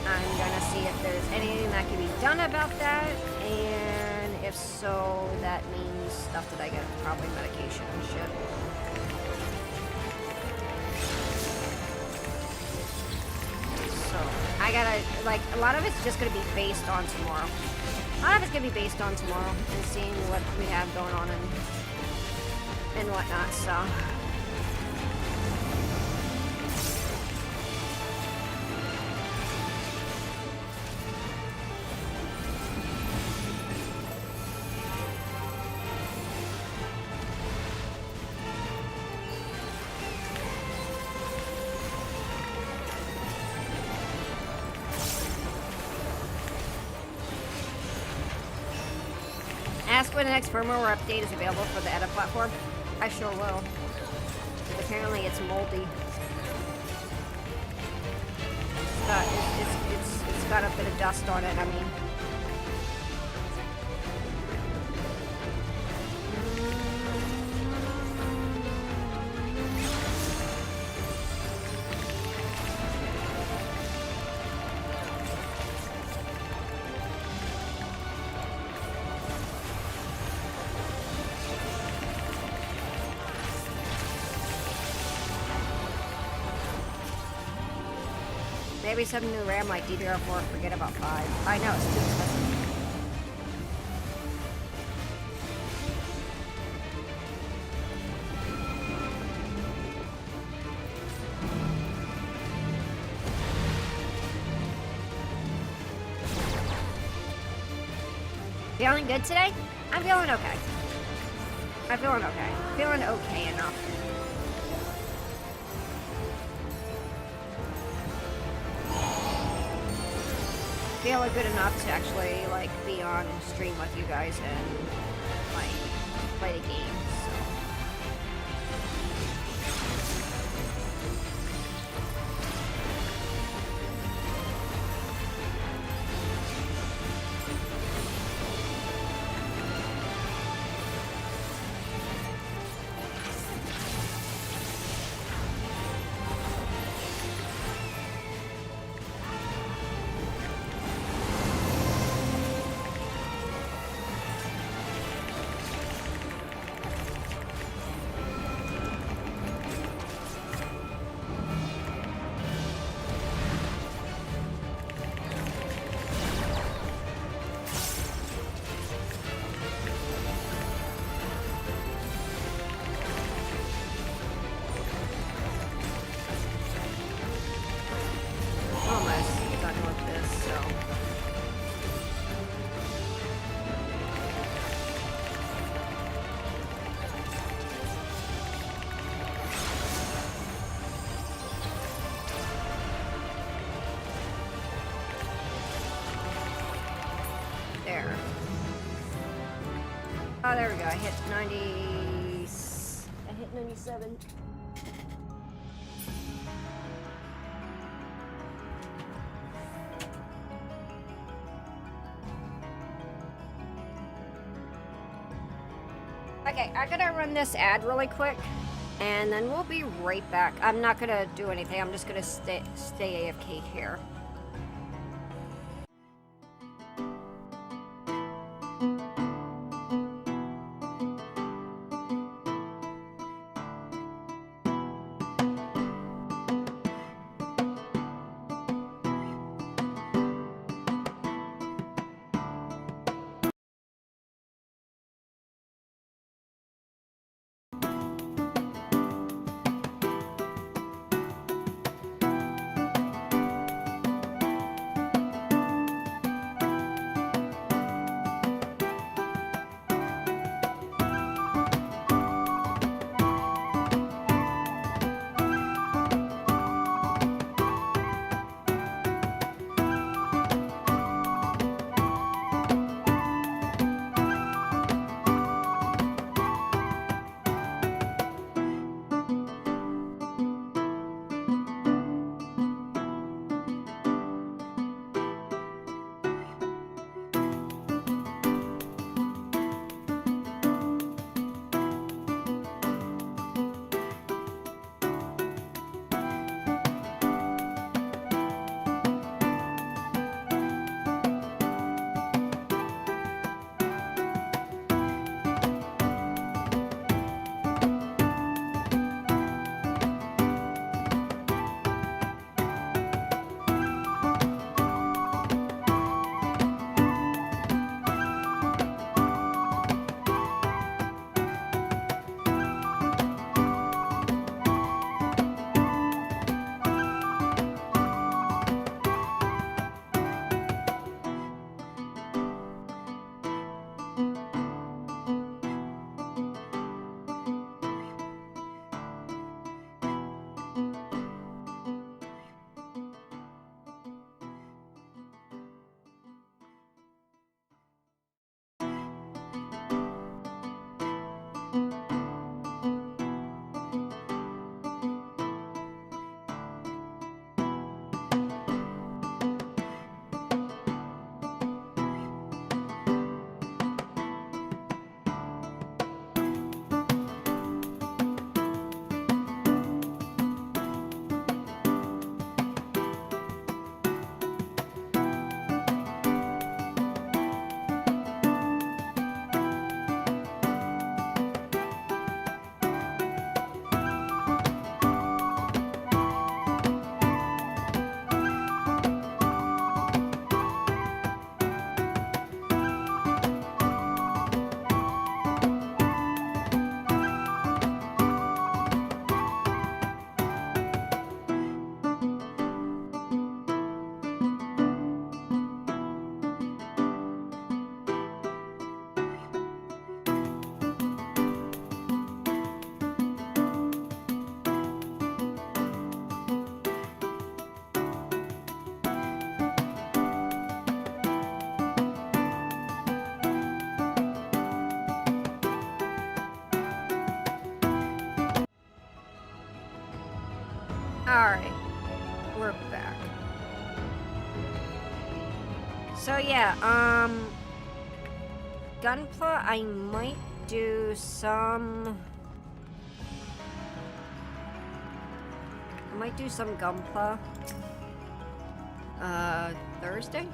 I'm going to see if there's anything that can be done about that, and if so, that means stuff that I get, probably medication and shit. So, I gotta, like, a lot of it's just gonna be based on tomorrow. A lot of it's gonna be based on tomorrow and seeing what we have going on and whatnot, so. Ask when the next firmware update is available for the Edda platform. I sure will. Apparently it's moldy. It's got a bit of dust on it, I mean. Maybe some new RAM like DDR4, forget about 5. I know, it's too expensive. Feeling good today? I'm feeling okay. I'm feeling okay. Feeling okay enough. Feeling good enough to actually like be on and stream with you guys and like play the game. there we go. I hit 90. I hit 97. Okay, I gotta run this ad really quick, and then we'll be right back. I'm not gonna do anything. I'm just gonna stay AFK here. Alright, we're back. So yeah, Gunpla, I might do some... Gunpla, Thursday?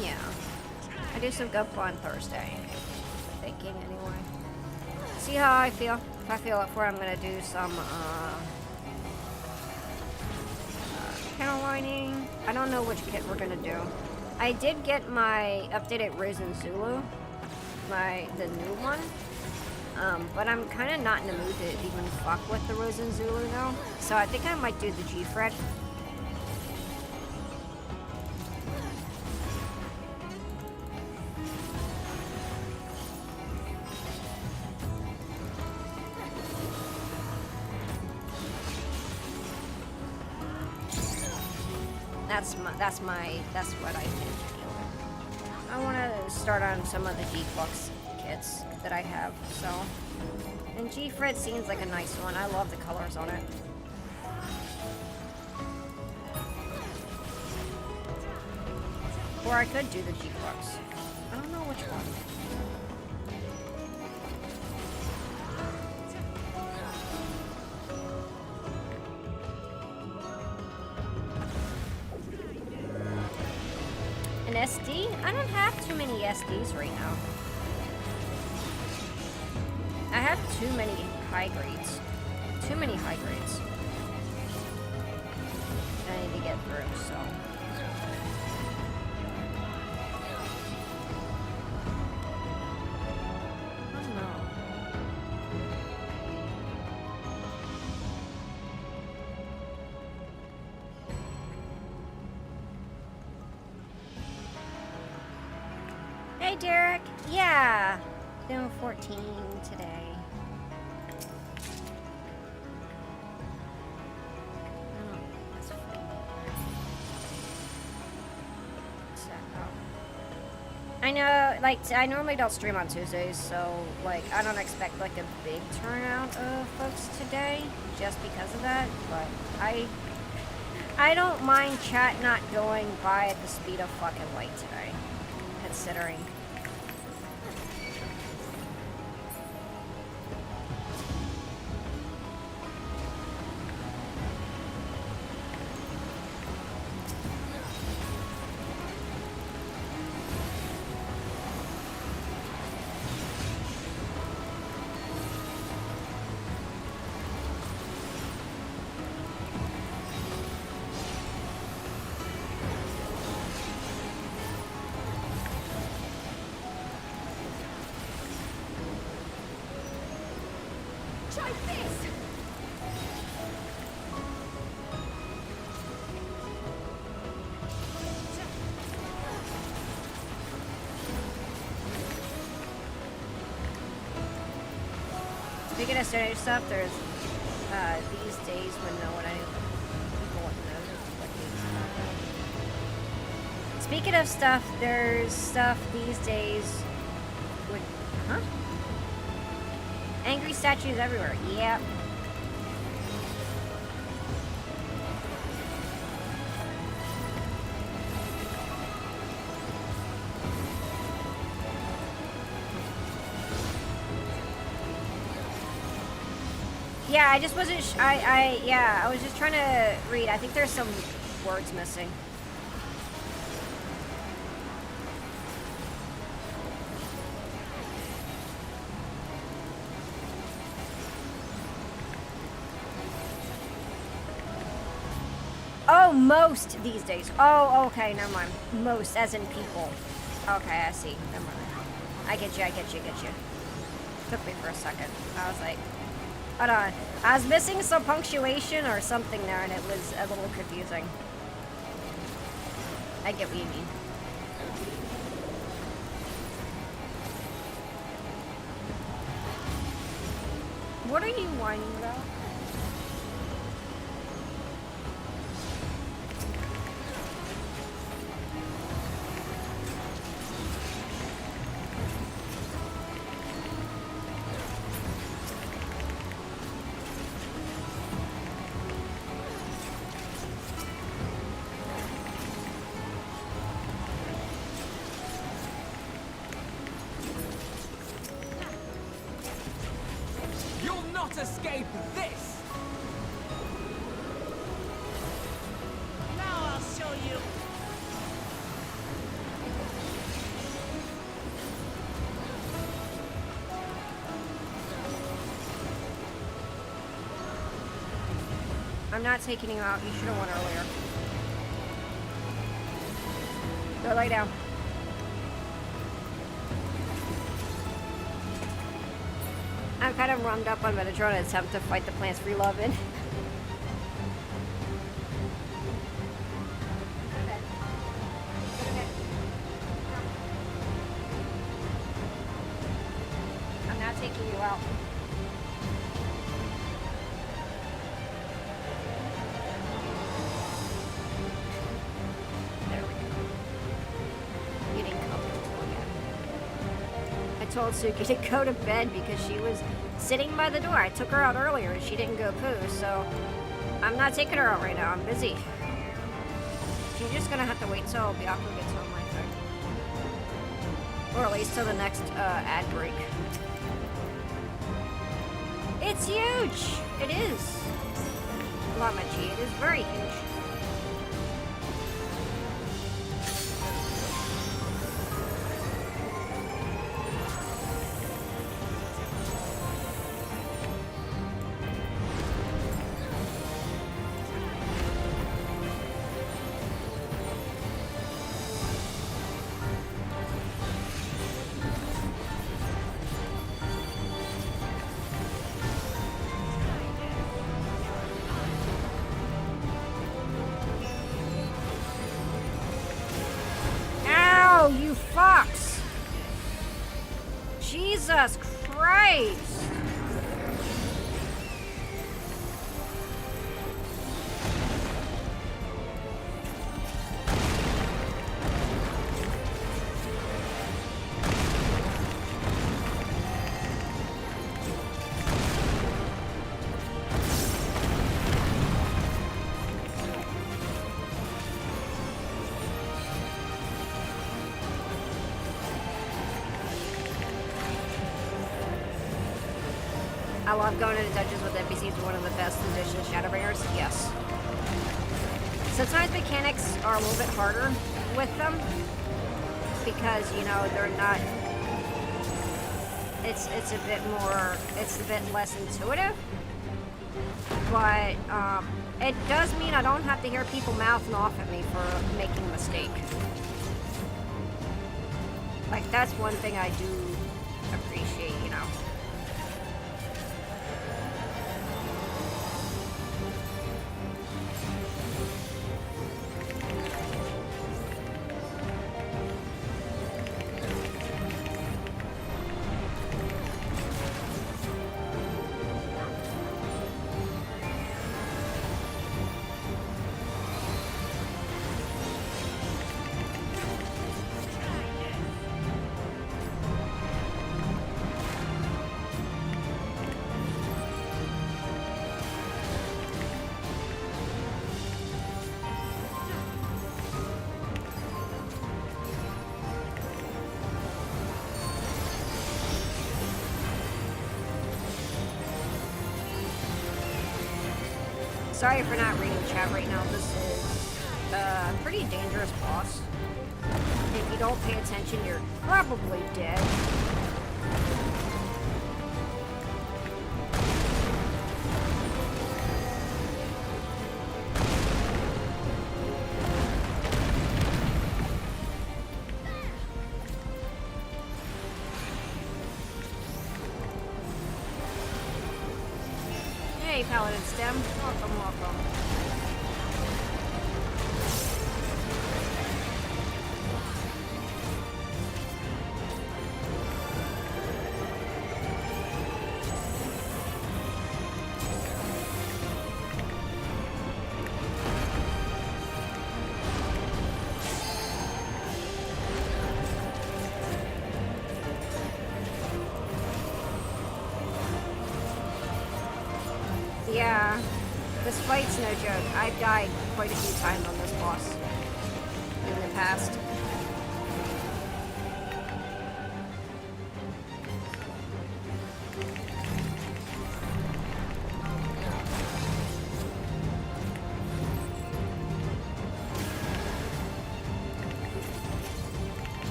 Yeah, I do some Gunpla on Thursday. Thinking anyway. See how I feel. If I feel up for it, I'm gonna do some panel lining. I don't know which kit we're gonna do. I did get my updated Risen Zulu, the new one. But I'm kind of not in the mood to even fuck with the Risen Zulu now. So I think I might do the G-Fred. That's what I think. I want to start on some of the G-Flux kits that I have, so. And G-Frit seems like a nice one. I love the colors on it. Or I could do the G-Flux. I don't know which one. An SD? I don't have too many SDs right now. I have too many high grades. Too many high grades. I need to get through, so. Hey, Derek. Yeah. Doing 14 today. I know, like, I normally don't stream on Tuesdays, so, like, I don't expect, like, a big turnout of folks today, just because of that, but I don't mind chat not going by at the speed of fucking light today, considering. Speaking of strange stuff, there's these days when no one people wouldn't know. Speaking of stuff, there's stuff these days with angry statues everywhere. Yep. Yeah, I just wasn't. I was just trying to read. I think there's some words missing. Oh, most these days. Oh, okay, never mind. Most, as in people. Okay, I see. Never mind. I get you. Took me for a second. I was like. Hold on. I was missing some punctuation or something there, and it was a little confusing. I get what you mean. What are you whining about? Escape this! Now I'll show you! I'm not taking you out. You should have won earlier. Go lay down. I'm kind of rummed up on Metatron and attempt to fight the plants for loving. I'm not taking you out. told Suki to go to bed because she was sitting by the door. I took her out earlier and she didn't go poo, so I'm not taking her out right now. I'm busy. She's just gonna have to wait till Byaku gets home, I think. Or at least till the next ad break. It's huge! It is. Lamachi, it is very huge. You fucks! Jesus Christ! I love going into dungeons with NPCs, one of the best additions to Shadowbringers. Yes. Sometimes mechanics are a little bit harder with them because, you know, they're not. It's a bit more. It's a bit less intuitive. But it does mean I don't have to hear people mouthing off at me for making a mistake. Like, that's one thing I do appreciate, you know. Sorry for not reading chat right now. This is a pretty dangerous boss. If you don't pay attention, you're probably dead. Hey, Paladin Stem. Welcome, welcome. Yeah, this fight's no joke. I've died quite a few times on this boss in the past.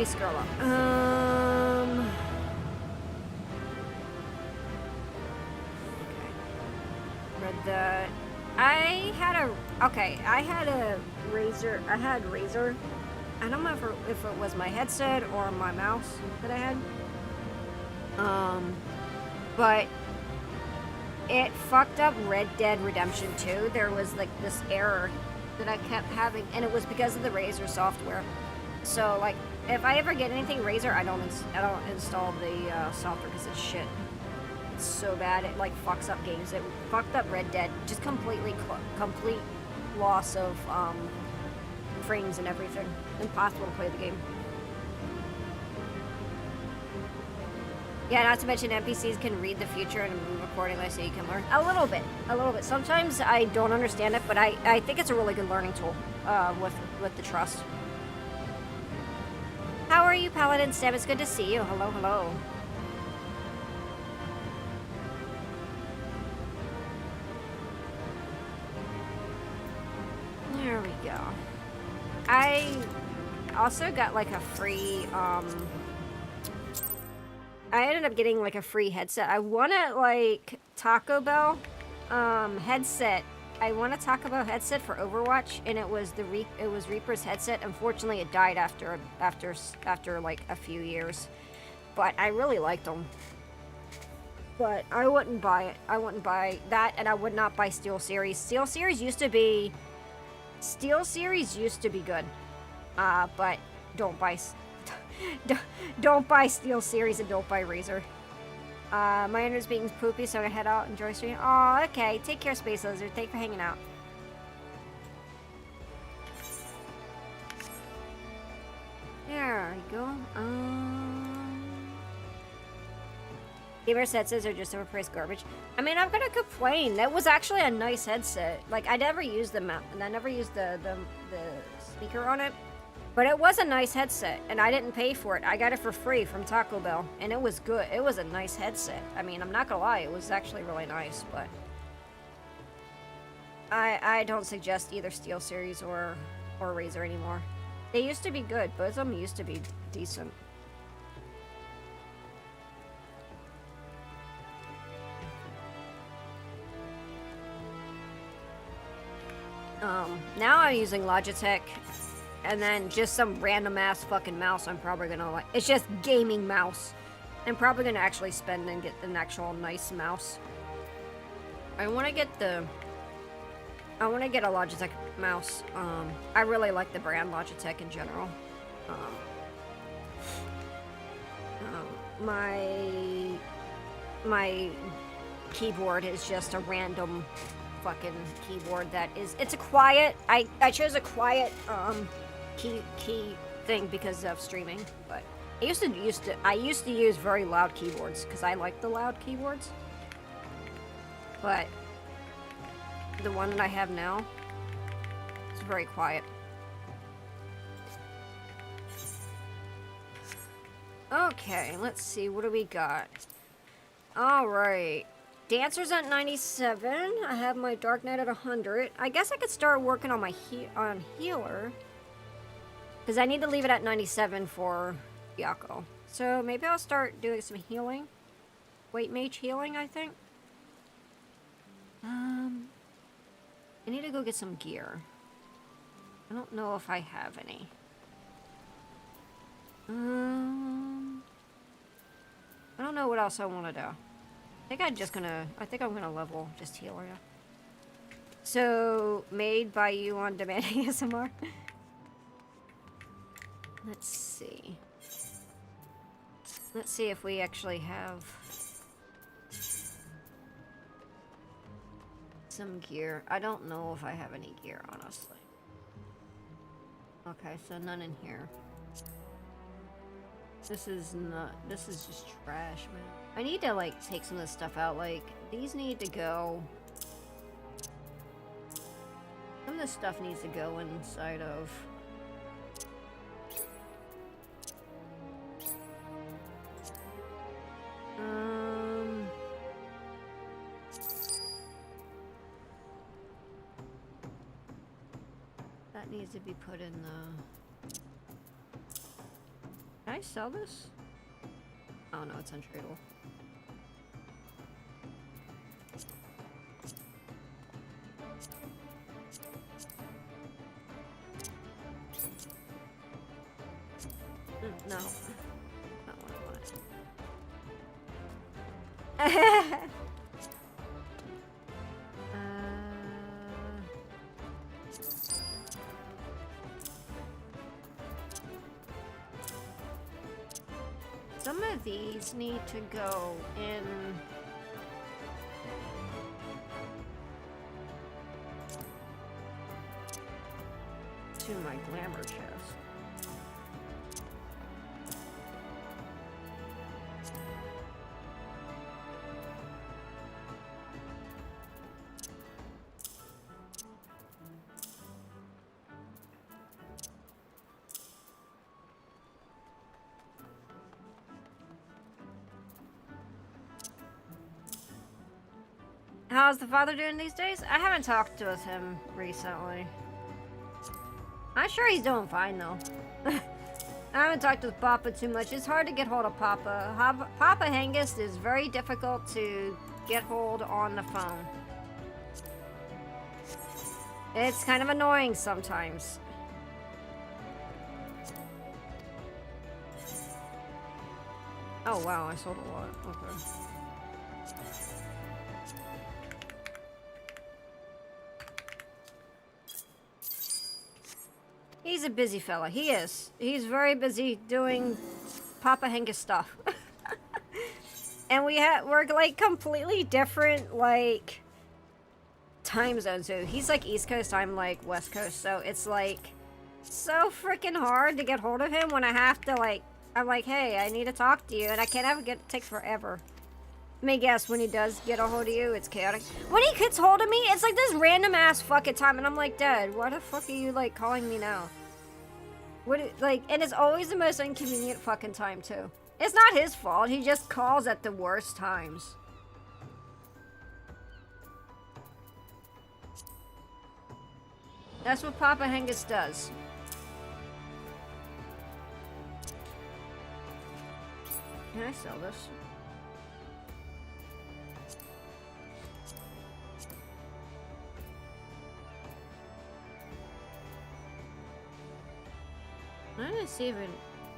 scroll up. Okay. I had a Razer. I had Razer. I don't know if it was my headset or my mouse that I had. But it fucked up Red Dead Redemption 2. There was like this error that I kept having, and it was because of the Razer software. So like, if I ever get anything Razer, I don't install the software because it's shit. It's so bad. It like fucks up games. It fucked up Red Dead. Just complete loss of frames and everything. Impossible to play the game. Yeah, not to mention NPCs can read the future and move accordingly, so you can learn a little bit. Sometimes I don't understand it, but I think it's a really good learning tool with the trust. How are you, Paladin Sam? It's good to see you. Hello, hello. There we go. I also got like a free I ended up getting like a free headset. I won a like Taco Bell headset. I won a Taco Bell headset for Overwatch, and it was Reaper's headset. Unfortunately, it died after like a few years. But I really liked them. But I wouldn't buy it. I wouldn't buy that, and I would not buy SteelSeries. SteelSeries used to be good. But don't buy SteelSeries and don't buy Razer. My internet's being poopy, so I'm gonna head out and enjoy streaming. Oh, okay. Take care, Space Lizard. Thanks for hanging out. There we go. Gamer headsets are just overpriced garbage. I mean, I'm gonna complain. That was actually a nice headset. Like, I never used the mount, and I never used the speaker on it. But it was a nice headset, and I didn't pay for it. I got it for free from Taco Bell, and it was good. It was a nice headset. I mean, I'm not gonna lie, it was actually really nice, but I don't suggest either SteelSeries or Razer anymore. They used to be good. Both of them used to be decent. Now I'm using Logitech. And then just some random ass fucking mouse I'm probably gonna like. It's just gaming mouse. I'm probably gonna actually spend and get an actual nice mouse. I wanna get a Logitech mouse. I really like the brand Logitech in general. My keyboard is just a random fucking keyboard that is, it's a quiet, I chose a quiet, key thing because of streaming, but I used to use very loud keyboards because I like the loud keyboards, but the one that I have now is very quiet. Okay, let's see, what do we got? All right, Dancer's at 97. I have my Dark Knight at 100. I guess I could start working on my healer. Because I need to leave it at 97 for Yako. So maybe I'll start doing some healing. White Mage healing, I think. I need to go get some gear. I don't know if I have any. I don't know what else I want to do. I think I'm gonna level just healer. So, made by you on demand ASMR. Let's see. Let's see if we actually have some gear. I don't know if I have any gear, honestly. Okay, so none in here. This is just trash, man. I need to, like, take some of this stuff out. Like, these need to go. Some of this stuff needs to go inside of. That needs to be put in the. I sell this? Oh no, it's untradeable. No. Not what I want. Some of these need to go in... to my glamour chest. How's the father doing these days? I haven't talked with him recently. I'm sure he's doing fine though. I haven't talked with Papa too much. It's hard to get hold of Papa. Papa Hengist is very difficult to get hold on the phone. It's kind of annoying sometimes. Oh wow, I sold a lot. Okay. He's a busy fella. He is. He's very busy doing Papa Hengist stuff. And we're like completely different like time zones. So he's like East Coast, I'm like West Coast. So it's like so freaking hard to get hold of him when I have to like I'm like, hey, I need to talk to you, and I can't have it take forever. Let me guess, when he does get a hold of you, it's chaotic. When he gets hold of me, it's like this random ass fucking time, and I'm like, Dad, why the fuck are you like calling me now? Like, and it's always the most inconvenient fucking time too. It's not his fault. He just calls at the worst times. That's what Papa Hengist does. Can I sell this? I didn't see even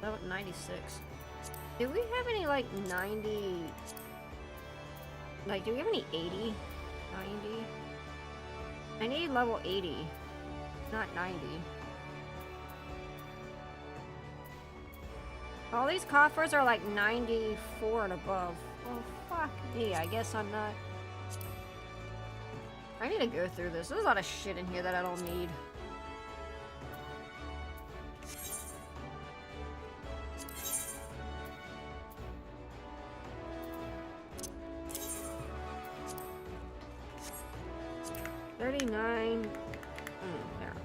level 96. Do we have any like 90? Like, do we have any 80? 90? I need level 80, not 90. All these coffers are like 94 and above. Well, fuck me. I guess I'm not. I need to go through this. There's a lot of shit in here that I don't need. $39. There.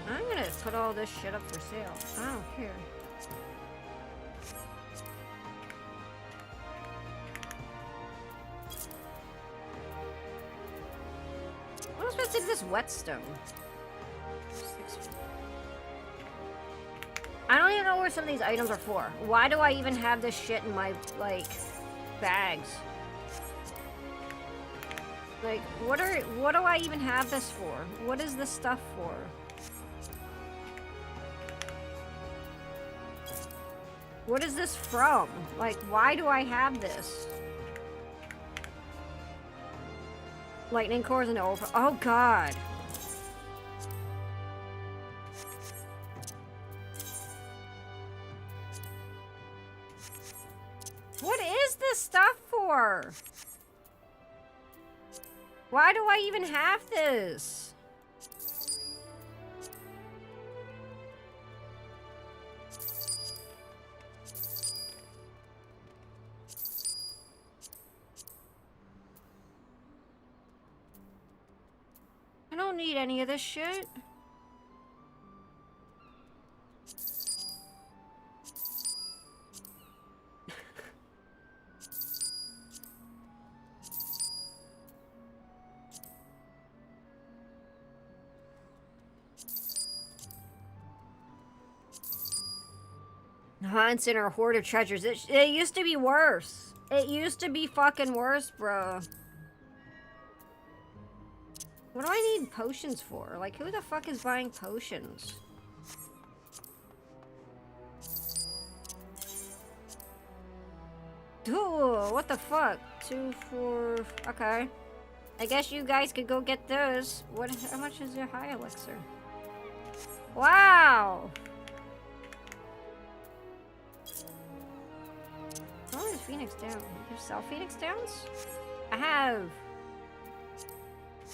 I'm gonna put all this shit up for sale. I don't care. What am I supposed to do with this whetstone? I don't even know where some of these items are for. Why do I even have this shit in my, like, bags? Like, what do I even have this for? What is this stuff for? What is this from? Like, why do I have this? Lightning cores and over. Oh god. What is this stuff for? Why do I even have this? I don't need any of this shit. Honse and her hoard of treasures. It used to be worse. It used to be fucking worse, bro. What do I need potions for? Like, who the fuck is buying potions? Ooh, what the fuck? 2, 4... Okay. I guess you guys could go get those. How much is your high elixir? Wow! Oh, there's Phoenix Down. You sell Phoenix Downs? I have.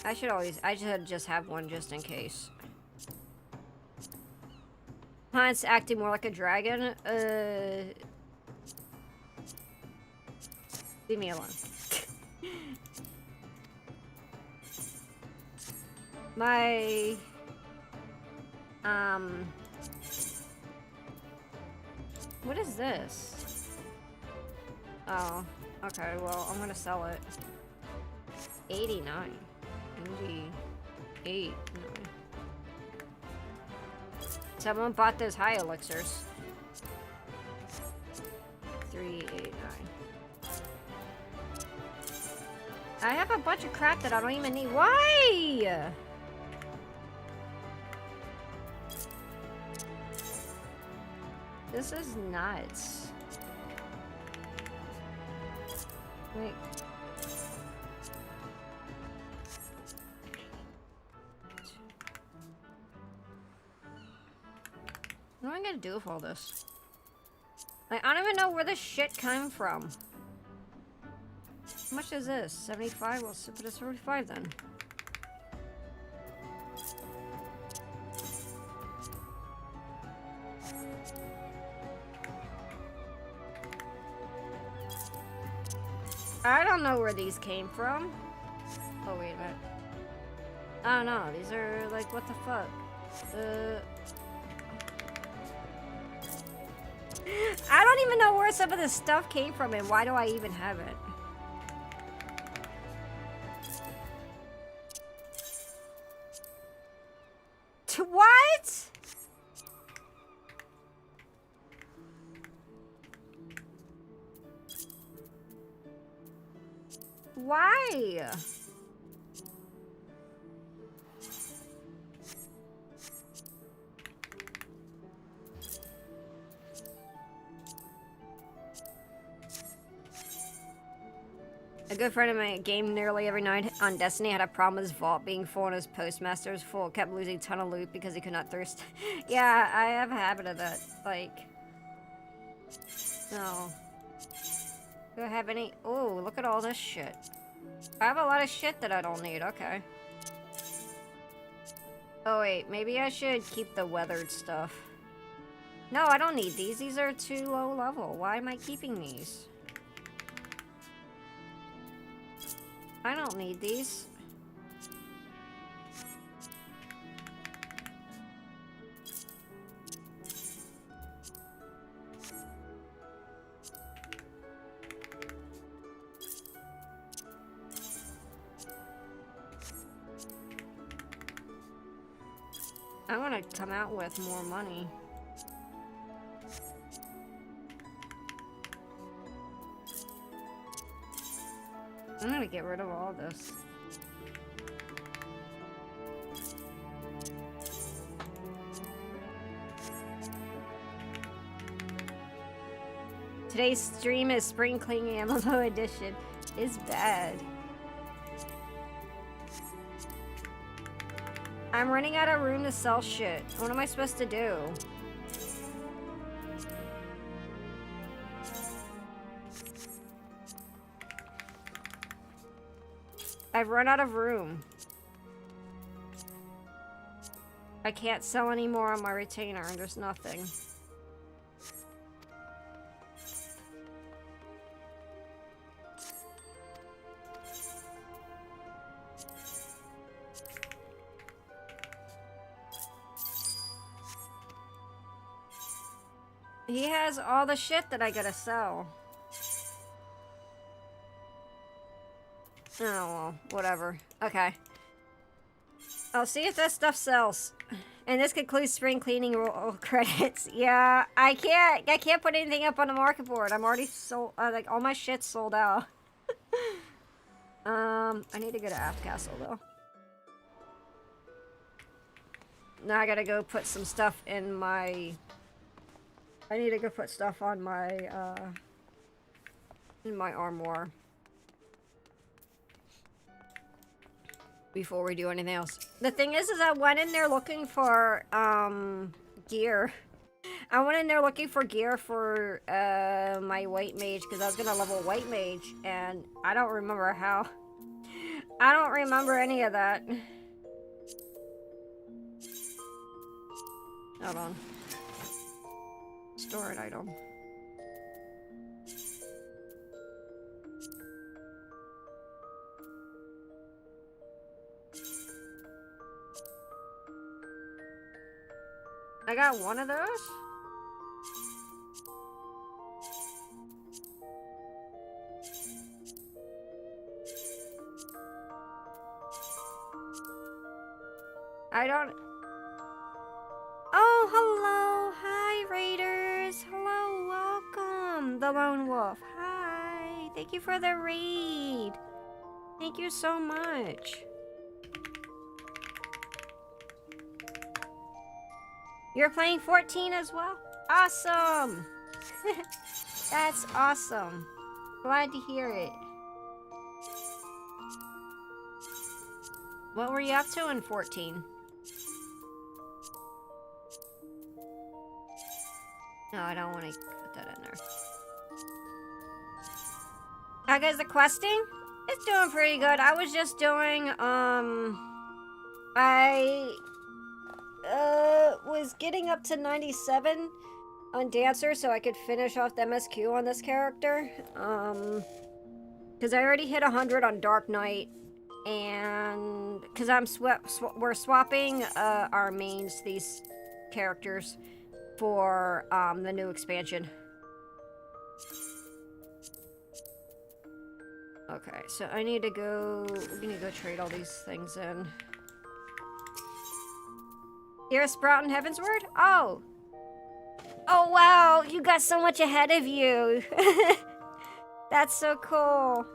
I should just have one just in case. It's acting more like a dragon. Leave me alone. My... What is this? Oh, okay, well, I'm gonna sell it. 89. 88. No. Someone bought those high elixirs. 389. I have a bunch of crap that I don't even need. Why? This is nuts. Wait. What am I gonna do with all this? Like, I don't even know where this shit came from. How much is this? 75? We'll put it 75 then. I don't know where these came from. Oh, wait a minute. I don't know. These are like, what the fuck? I don't even know where some of this stuff came from and why do I even have it? What? Why? A good friend of mine gamed nearly every night on Destiny had a problem with his vault being full and his postmaster was full. Kept losing a ton of loot because he could not thirst. Yeah, I have a habit of that. Like, no. Do I have any? Oh, look at all this shit. I have a lot of shit that I don't need. Okay. Oh wait, maybe I should keep the weathered stuff. No, I don't need these. These are too low level. Why am I keeping these? I don't need these. I want to come out with more money. I'm gonna get rid of all this. Today's stream is Spring Cleaning MMO Edition. It's bad. I'm running out of room to sell shit. What am I supposed to do? I've run out of room. I can't sell any more on my retainer and there's nothing. He has all the shit that I gotta sell. Oh, well, whatever. Okay. I'll see if that stuff sells. And this concludes spring cleaning roll credits. Yeah, I can't put anything up on the market board. I'm already sold, like all my shit's sold out. I need to go to Aft Castle though. Now I gotta go put some stuff in my... I need to go put stuff on my, in my armoire. Before we do anything else. The thing is I went in there looking for, gear. I went in there looking for gear for, my white mage, because I was gonna level white mage, and I don't remember how. I don't remember any of that. Hold on. Store an item. I got one of those? I don't... Oh, hello! Hi, Raiders! Hello, welcome! The Lone Wolf. Hi! Thank you for the raid! Thank you so much. You're playing 14 as well? Awesome! That's awesome. Glad to hear it. What were you up to in 14? No, I don't want to put that in there. How goes the questing? It's doing pretty good. I was just doing, I was getting up to 97 on Dancer so I could finish off the MSQ on this character. Because I already hit 100 on Dark Knight, and because we're swapping our mains, these characters, for the new expansion. Okay, so I need to go. We need to go trade all these things in. You're a Sprout in Heavensward? Oh! Oh wow, you got so much ahead of you. That's so cool.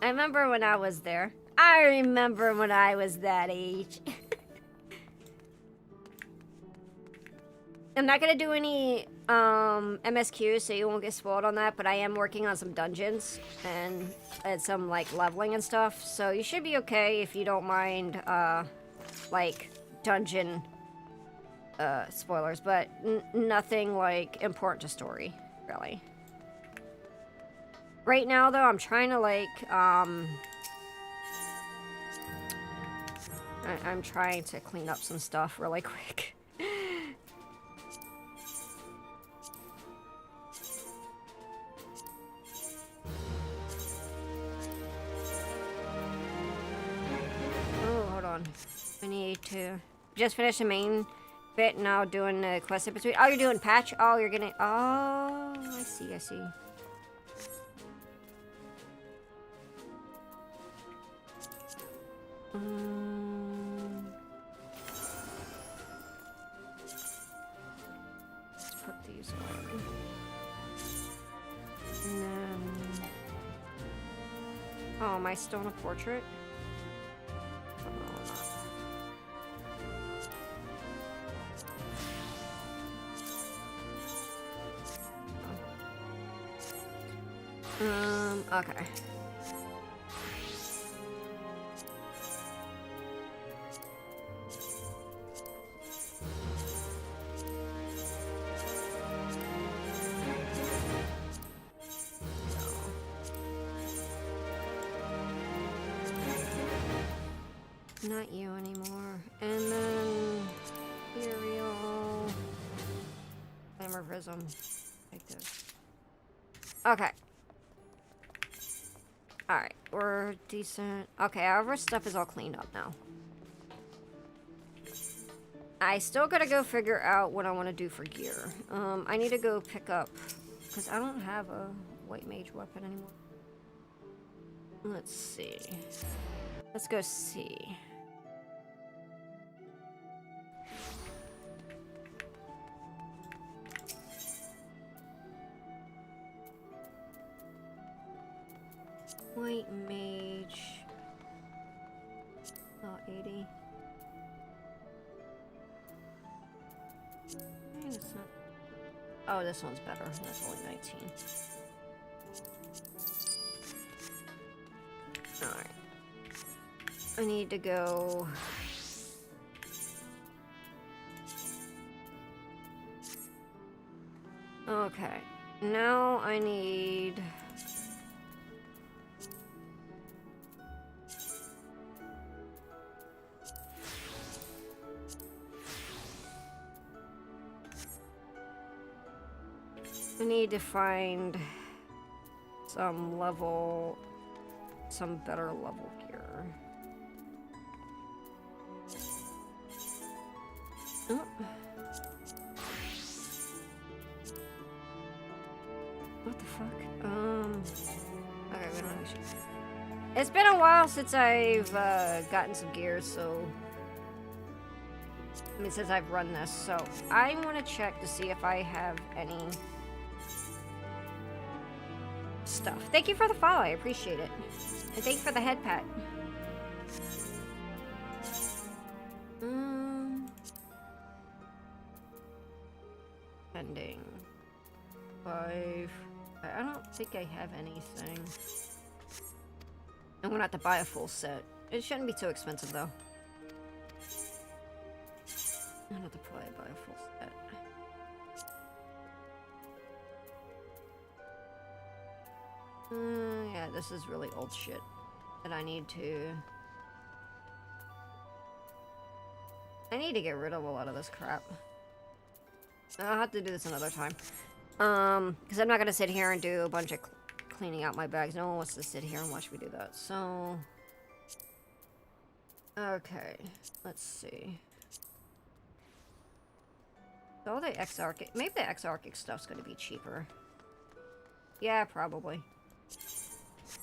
I remember when I was there. I remember when I was that age. I'm not gonna do any MSQs, so you won't get spoiled on that, but I am working on some dungeons and some like leveling and stuff, so you should be okay if you don't mind like dungeon spoilers, but nothing like important to story, really. Right now though, I'm trying to like I'm trying to clean up some stuff really quick. I need to just finish the main bit, now doing the quest in between. Oh, you're doing patch? Oh, you're gonna... Oh, I see, I see. Let's put these on. And then... Oh, am I still in a portrait? Okay. Not you anymore. And then Imperial Glamour Prism. Like this. Okay. Alright, we're decent. Okay, our stuff is all cleaned up now. I still gotta go figure out what I want to do for gear. I need to go pick up, because I don't have a white mage weapon anymore. Let's see. Let's go see. White mage. Oh, 80. It's not... Oh, this one's better. That's only 19. Alright. I need to go... Okay. Now I need... I need to find some better level gear. Oh. What the fuck? Okay, we don't actually... It's been a while since I've gotten some gears, so... I mean, since I've run this, so I want to check to see if I have any stuff. Thank you for the follow, I appreciate it. And thank you for the head pat. Pending. 5. I don't think I have anything. I'm gonna have to buy a full set. It shouldn't be too expensive though. I'm gonna have to probably buy a full set. Yeah, this is really old shit that I need to get rid of a lot of this crap. I'll have to do this another time. Because I'm not gonna sit here and do a bunch of cleaning out my bags. No one wants to sit here and watch me do that. So, okay, let's see. So the X-Arctic, maybe the X-Arctic stuff's gonna be cheaper. Yeah, probably.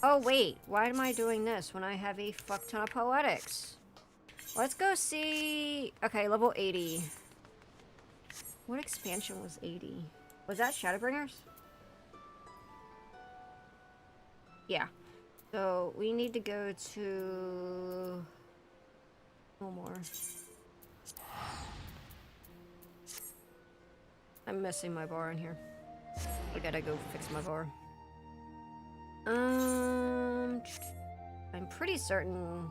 Oh wait, why am I doing this when I have a fuck ton of poetics? Let's go see... Okay, level 80. What expansion was 80? Was that Shadowbringers? Yeah. So, we need to go to... No more. I'm missing my bar in here. I gotta go fix my bar. I'm pretty certain...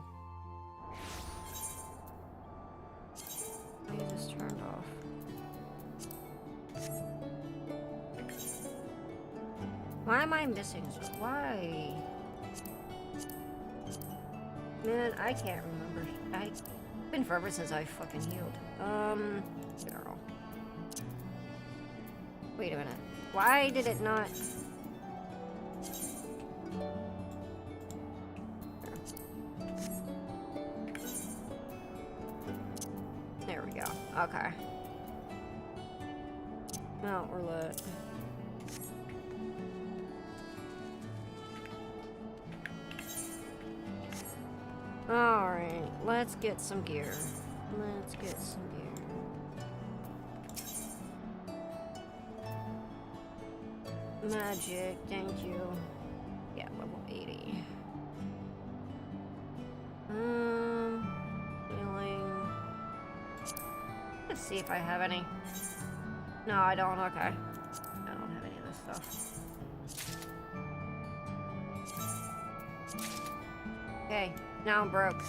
I just turned off. Why am I missing? Why? Man, I can't remember. It's been forever since I fucking healed. Girl. Wait a minute. Why did it not... There we go. Okay. Now we're lit. Alright, let's get some gear. Let's get some gear. Magic, thank you. Yeah, level 80. Healing. Let's see if I have any. No, I don't. Okay. I don't have any of this stuff. Okay, now I'm broke.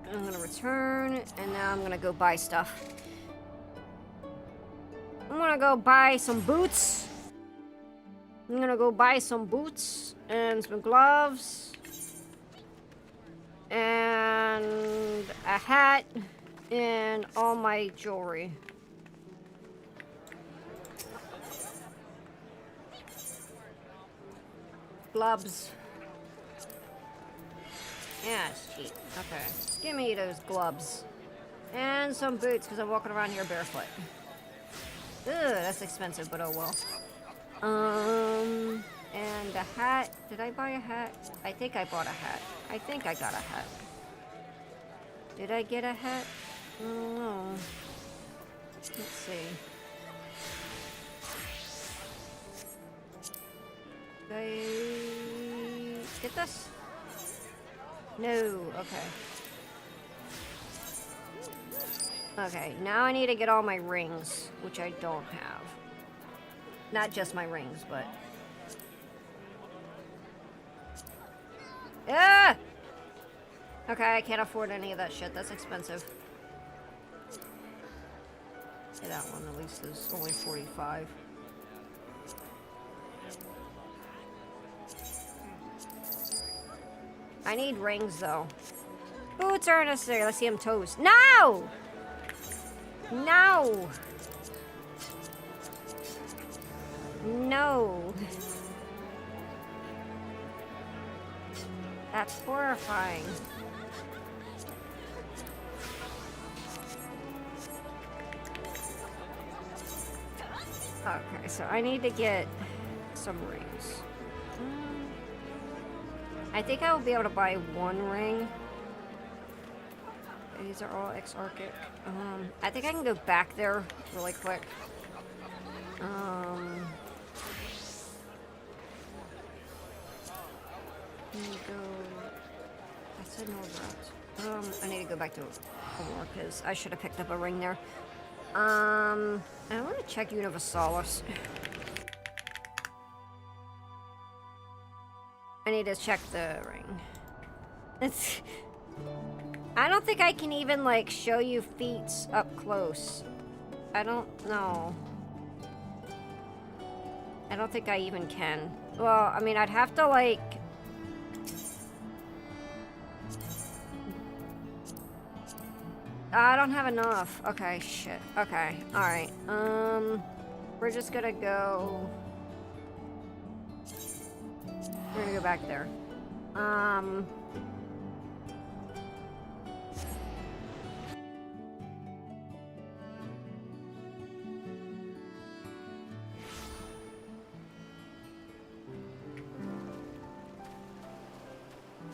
I'm gonna return, and now I'm gonna go buy stuff. I'm gonna go buy some boots. I'm gonna go buy some boots and some gloves and a hat and all my jewelry. Gloves. Yeah, it's cheap. Okay. Give me those gloves. And some boots, because I'm walking around here barefoot. Ugh, that's expensive, but oh well. And a hat. Did I buy a hat? I think I bought a hat. I think I got a hat. Did I get a hat? I don't know. Let's see. Did I get this? No, okay. Okay, now I need to get all my rings, which I don't have. Not just my rings, but... Ah! Okay, I can't afford any of that shit. That's expensive. Yeah, that one at least is only 45. I need rings, though. Boots are necessary. Let's see him toes. No! No! No. That's horrifying. Okay, so I need to get some rings. I think I will be able to buy one ring. These are all ex-Arctic. I think I can go back there really quick. Let me go... I said no route. I need to go back to homework because I should have picked up a ring there. I want to check Universalis. I need to check the ring. It's... I don't think I can even, like, show you feet up close. I don't know. I don't think I even can. Well, I mean, I'd have to, like... I don't have enough. Okay, shit. Okay, alright. We're just gonna go... We're gonna go back there.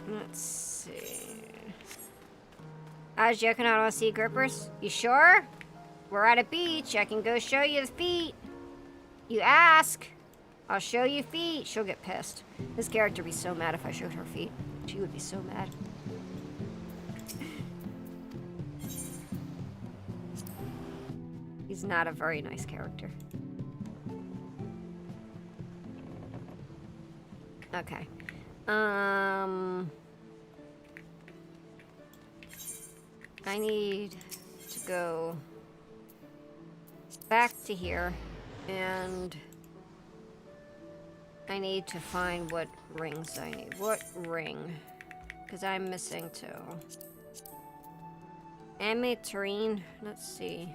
Let's see. I was joking, I don't see grippers. You sure? We're at a beach. I can go show you the feet. You ask. I'll show you feet. She'll get pissed. This character would be so mad if I showed her feet. She would be so mad. He's not a very nice character. Okay. I need to go back to here, and I need to find what rings I need. What ring? Because I'm missing two. Ametrine. Let's see.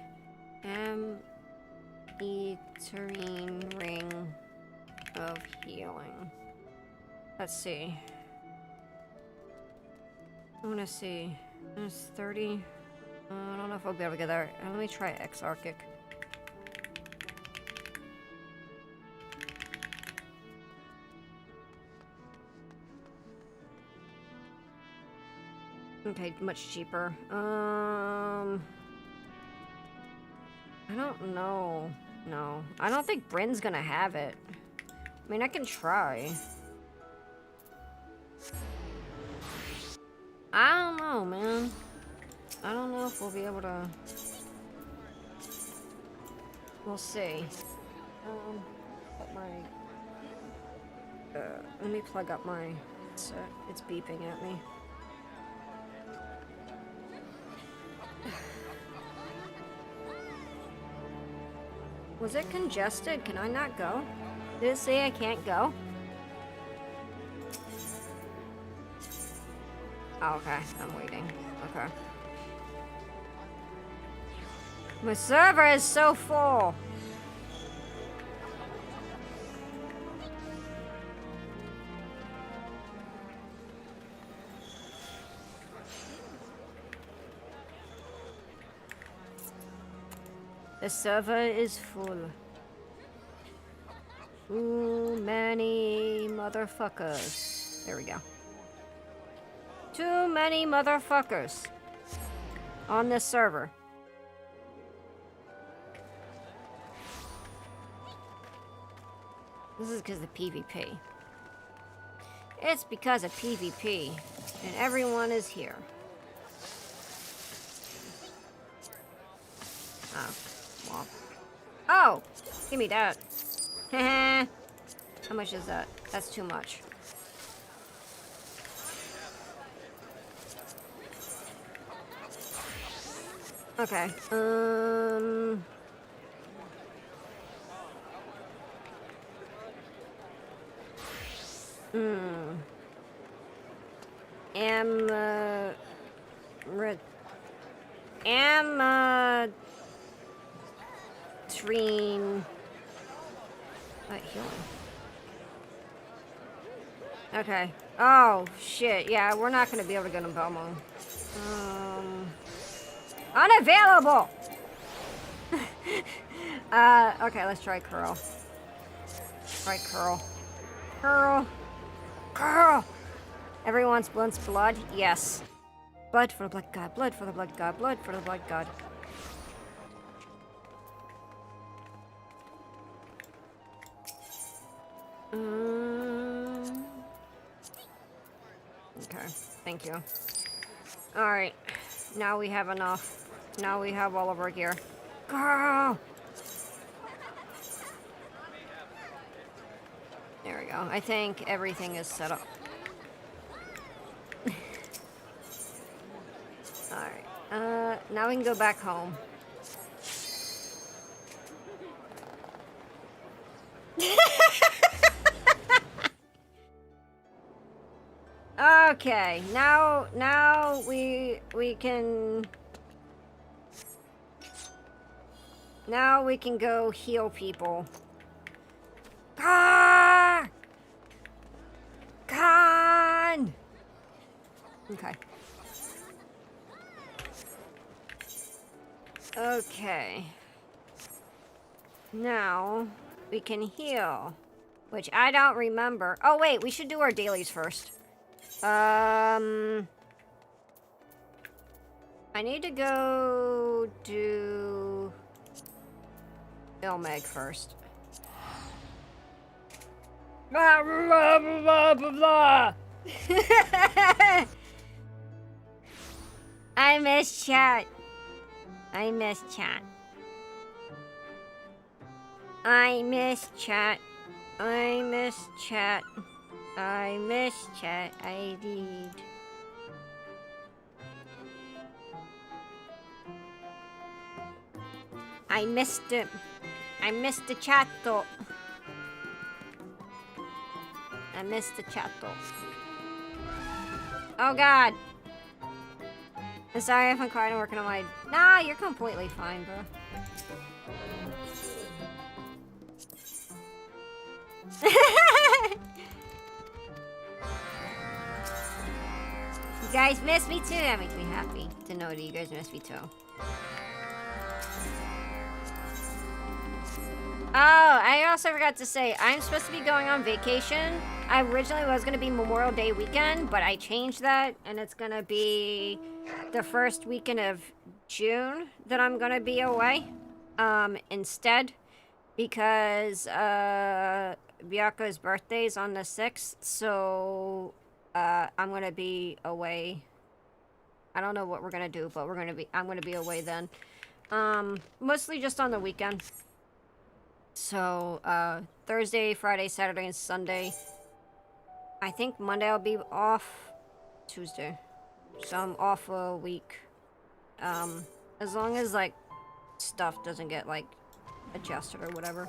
Ametrine ring of healing. Let's see. I want to see. There's 30. I don't know if I'll be able to get there. Let me try X-Arctic. Okay, much cheaper. I don't know. No. I don't think Bryn's gonna have it. I mean, I can try. I don't know, man. I don't know if we'll be able to... We'll see. Put my... let me plug up my set. It's beeping at me. Was it congested? Can I not go? Did it say I can't go? Oh, okay. I'm waiting. Okay. My server is so full. The server is full. Too many motherfuckers. There we go. Too many motherfuckers on this server. This is because of PvP. It's because of PvP. And everyone is here. Oh. Well. Oh! Give me that. How much is that? That's too much. Okay. Trine. Healing. Okay. Oh, shit. Yeah, we're not gonna be able to get him Belmo. Unavailable! Okay, let's try Curl. Right, Curl. Curl. Curl! Everyone wants blood? Yes. Blood for the blood god, blood for the blood god, blood for the blood god. Okay, thank you. Alright, now we have enough. Now we have all of our gear. Go! There we go. I think everything is set up. Alright, now we can go back home. Okay, now we can go heal people. Khan! Okay. Okay. Now we can heal, which I don't remember. Oh wait, we should do our dailies first. I need to go do Ilmeg first. Blah, blah, blah, blah, blah. I miss chat. I miss chat. I miss chat. I miss chat. I miss chat. I did. I missed it. I missed the chat though. I missed the chat though. Oh god. I'm sorry if I'm crying and working on my... Nah, you're completely fine, bro. You guys miss me too? That makes me happy to know that you guys miss me too. Oh, I also forgot to say, I'm supposed to be going on vacation. I originally was going to be Memorial Day weekend, but I changed that, and it's going to be the first weekend of June that I'm going to be away instead, because Bianca's birthday is on the 6th, so I'm going to be away. I don't know what we're going to do, but I'm going to be away then. Mostly just on the weekend. So, Thursday, Friday, Saturday, and Sunday. I think Monday I'll be off. Tuesday. So I'm off a week. As long as, like, stuff doesn't get, like, adjusted or whatever.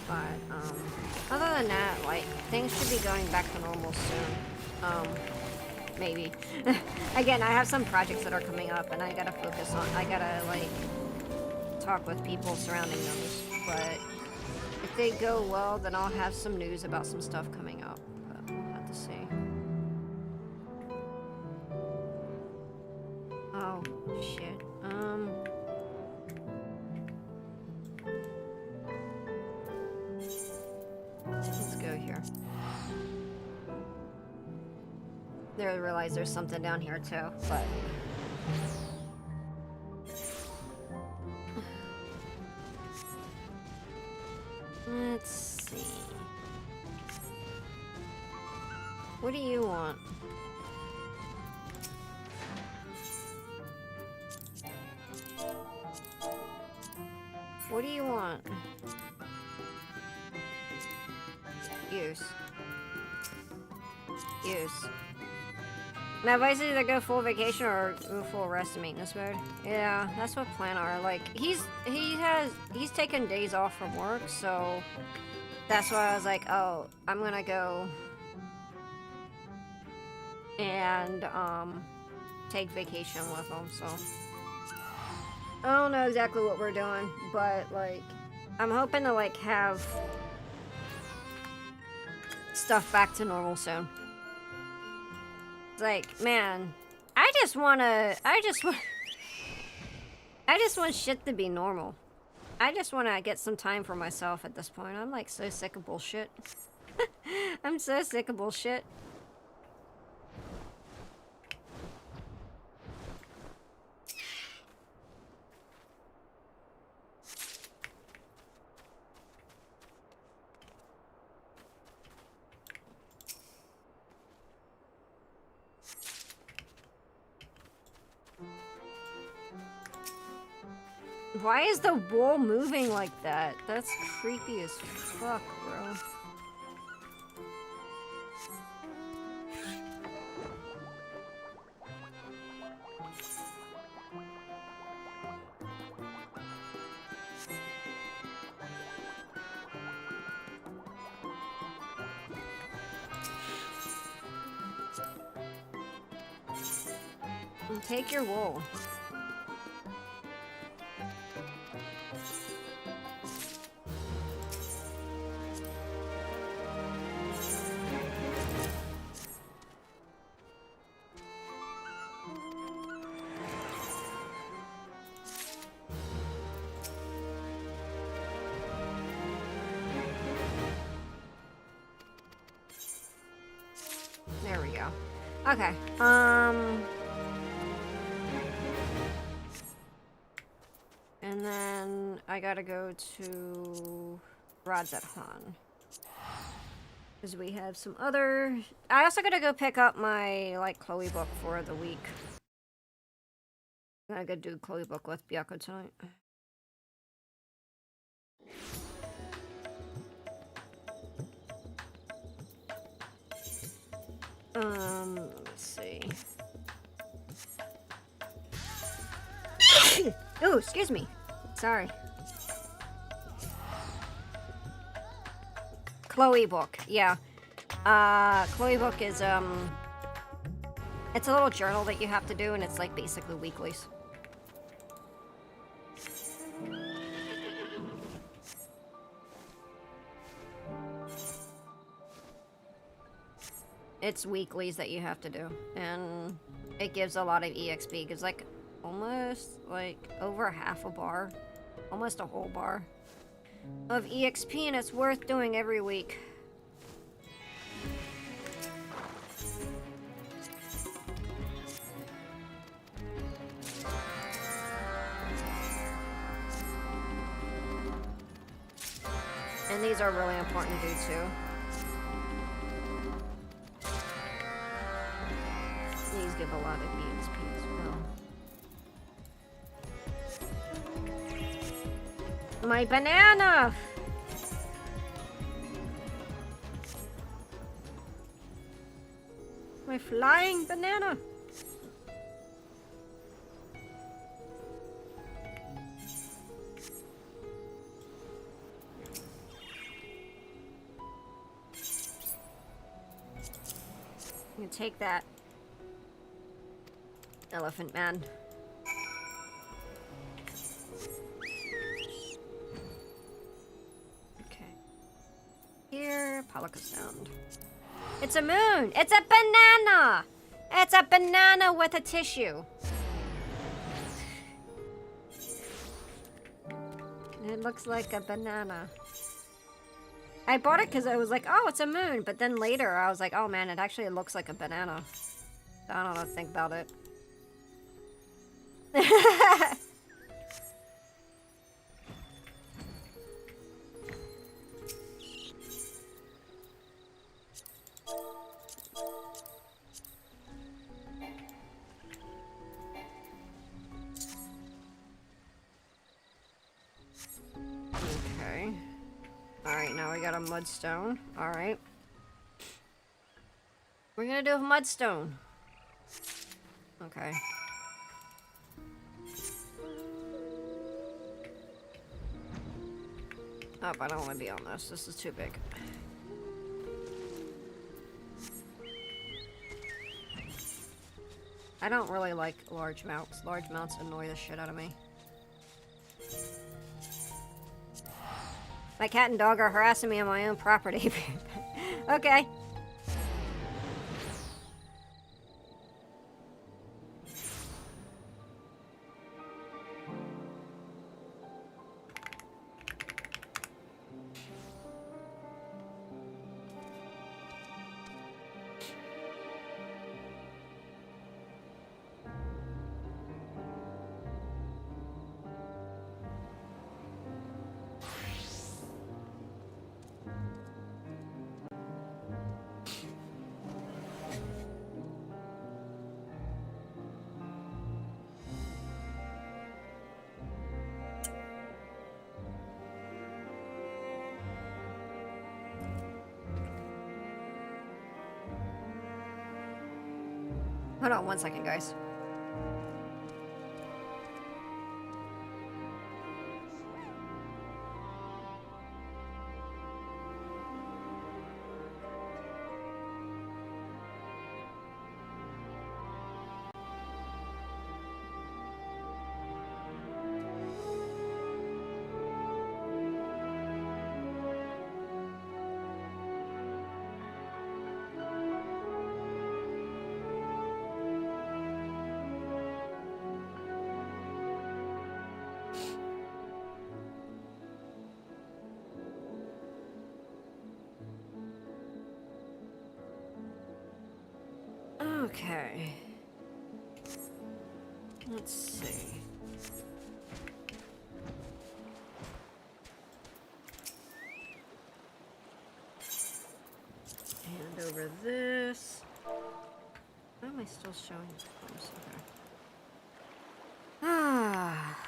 But, other than that, like, things should be going back to normal soon. maybe. Again, I have some projects that are coming up, and I gotta focus on. I gotta like talk with people surrounding those. But if they go well, then I'll have some news about some stuff coming up. But we'll have to see. Oh shit. Let's go here. I realize there's something down here too, but let's see. What do you want? What do you want? Use. Now, advice is either go full vacation or go full rest and maintenance mode. Yeah, that's what plan are. Like, he's taken days off from work, so that's why I was like, oh, I'm gonna go and take vacation with him. So I don't know exactly what we're doing, but like, I'm hoping to like have stuff back to normal soon. Like, man, I just want shit to be normal. I just want to get some time for myself at this point. I'm like so sick of bullshit. I'm so sick of bullshit. Why is the wall moving like that? That's creepy as fuck, bro. Take your wool. There we go. Okay. And then I gotta go to Rod's at Han. Because we have some other... I also gotta go pick up my, like, Chloe book for the week. I'm gonna go do Chloe book with Byako tonight. Let's see. Oh, excuse me. Sorry. Chloe book, yeah. Chloe book is, it's a little journal that you have to do, and it's, like, basically weeklies. It's weeklies that you have to do, and it gives a lot of EXP. It gives, like, almost, like, over half a bar. Almost a whole bar of EXP, and it's worth doing every week. And these are really important to do too. These give a lot of EXP as well. My banana! My flying banana! You can take that. Elephant man. Okay. Here, Pollica Sound. It's a moon! It's a banana! It's a banana with a tissue. It looks like a banana. I bought it because I was like, oh, it's a moon. But then later I was like, oh man, it actually looks like a banana. So I don't know what to think about it. Okay. Alright, now we got a mudstone. Alright. We're gonna do a mudstone. Okay. Oh, I don't want to be on this. This is too big. I don't really like large mounts. Large mounts annoy the shit out of me. My cat and dog are harassing me on my own property. Okay. Hold on 1 second, guys. Okay. Let's see. Hand over this. Why am I still showing this? Okay. Ah.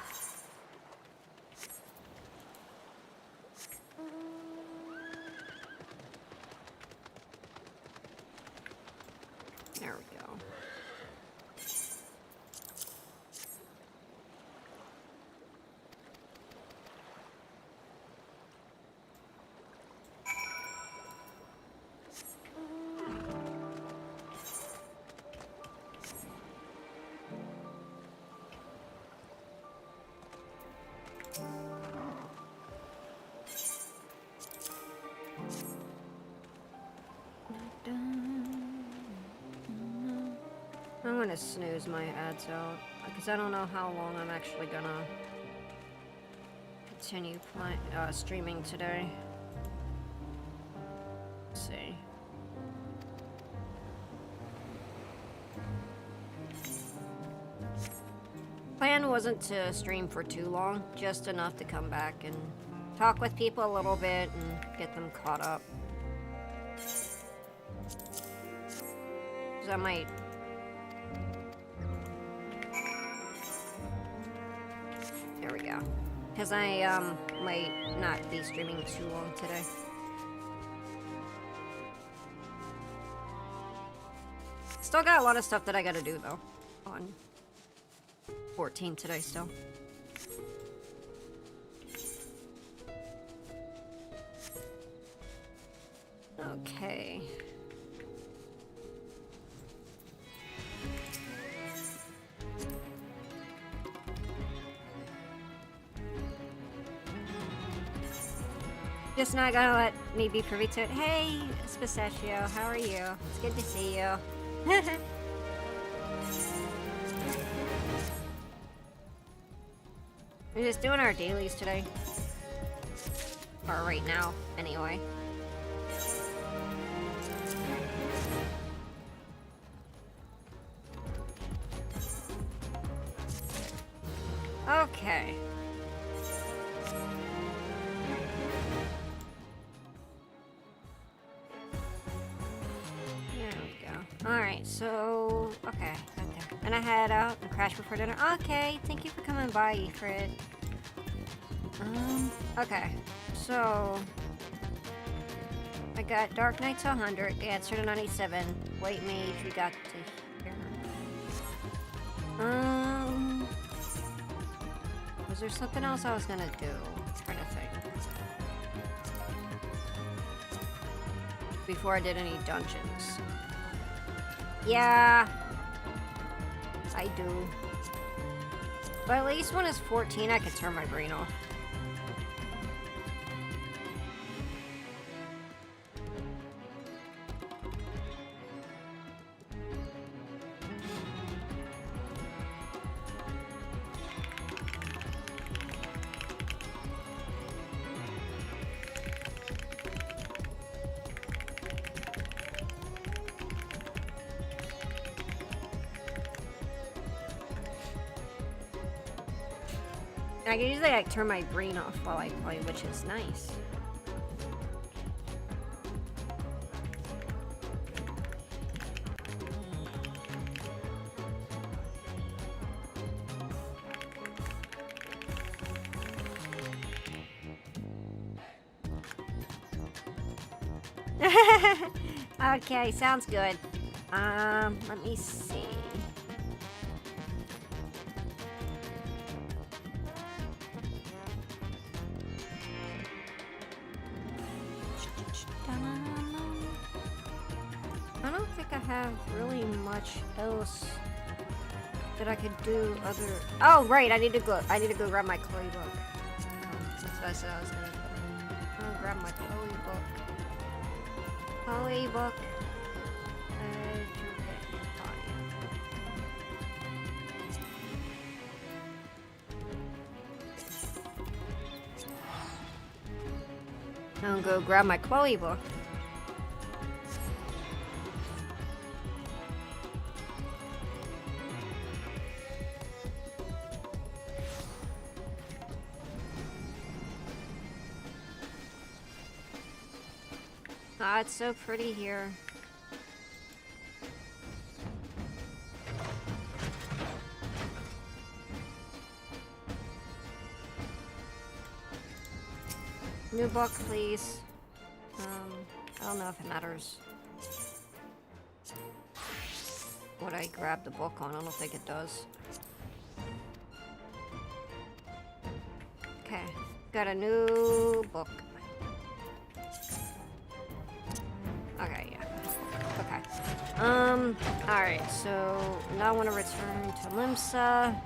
There we go. I'm gonna snooze my ads out because I don't know how long I'm actually gonna continue streaming today. Let's see. Plan wasn't to stream for too long, just enough to come back and talk with people a little bit and get them caught up. 'Cause I might. There we go. Because I might not be streaming too long today. Still got a lot of stuff that I gotta do though. On 14 today still. Okay. Just not gonna let me be privy to it. Hey, Pistachio, how are you? It's good to see you. We're just doing our dailies today. Or right now, anyway. Okay. There we go. Alright, so... Okay, got there. And I head out and crash before dinner. Okay, thank you for coming by, Efred. Okay. So... I got Dark Knight to 100, the answer to 97. White Mage, we got to here. Was there something else I was gonna do? I'm trying to think. Before I did any dungeons. Yeah. I do. But at least when it's 14, I could turn my brain off. I can usually like turn my brain off while I play, which is nice. Okay, sounds good. Let me see. I don't think I have really much else that I could do other. Oh, right! I need to go grab my Chloe book. That's what I said I was gonna do. I'm gonna grab my Chloe book. Chloe book. I'm gonna go grab my Chloe book. Ah, it's so pretty here. New book, please. I don't know if it matters what I grab the book on. I don't think it does. Okay, got a new book. Okay, yeah. Okay. Alright, so now I want to return to Limsa.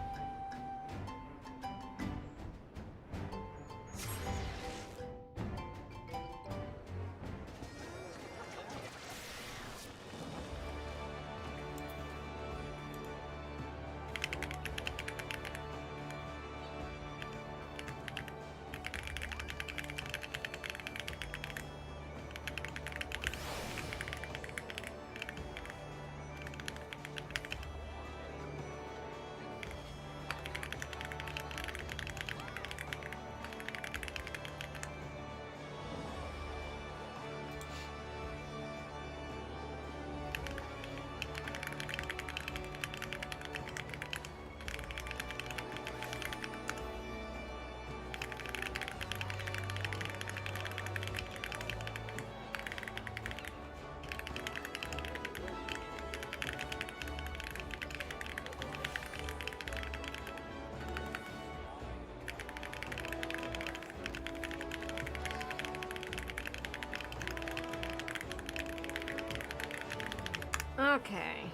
Okay.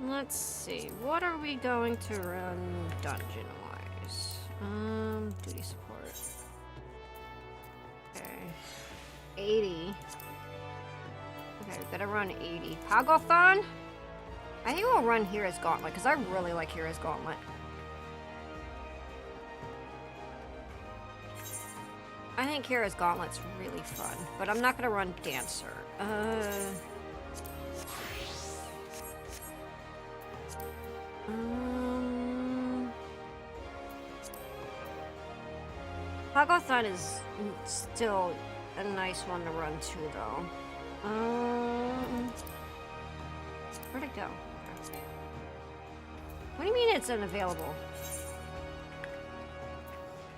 Let's see. What are we going to run dungeon-wise? Duty support. 80. Okay, we gotta run 80. Pogothon? I think we'll run Hero's Gauntlet, because I really like Hero's Gauntlet. I think Hero's Gauntlet's really fun, but I'm not gonna run Dancer. Pogothon is still a nice one to run too, though. Where'd it go? What do you mean it's unavailable?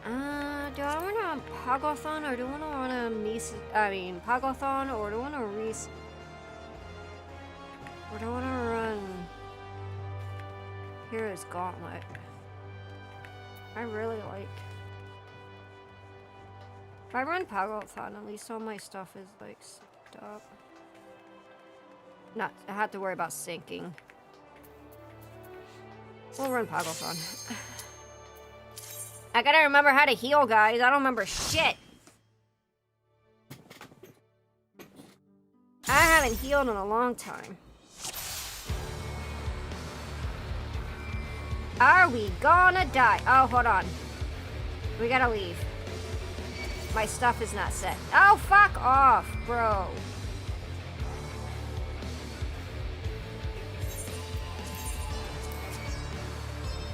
Do I want to run Pogothon or do I want to run a Pogothon or do I want to or do I want to run Hero's Gauntlet? I really like. If I run Pogothon, at least all my stuff is like synced up. Not, I have to worry about syncing. We'll run Pogothon. I gotta remember how to heal, guys. I don't remember shit. I haven't healed in a long time. Are we gonna die? Oh, hold on. We gotta leave. My stuff is not set. Oh, fuck off, bro.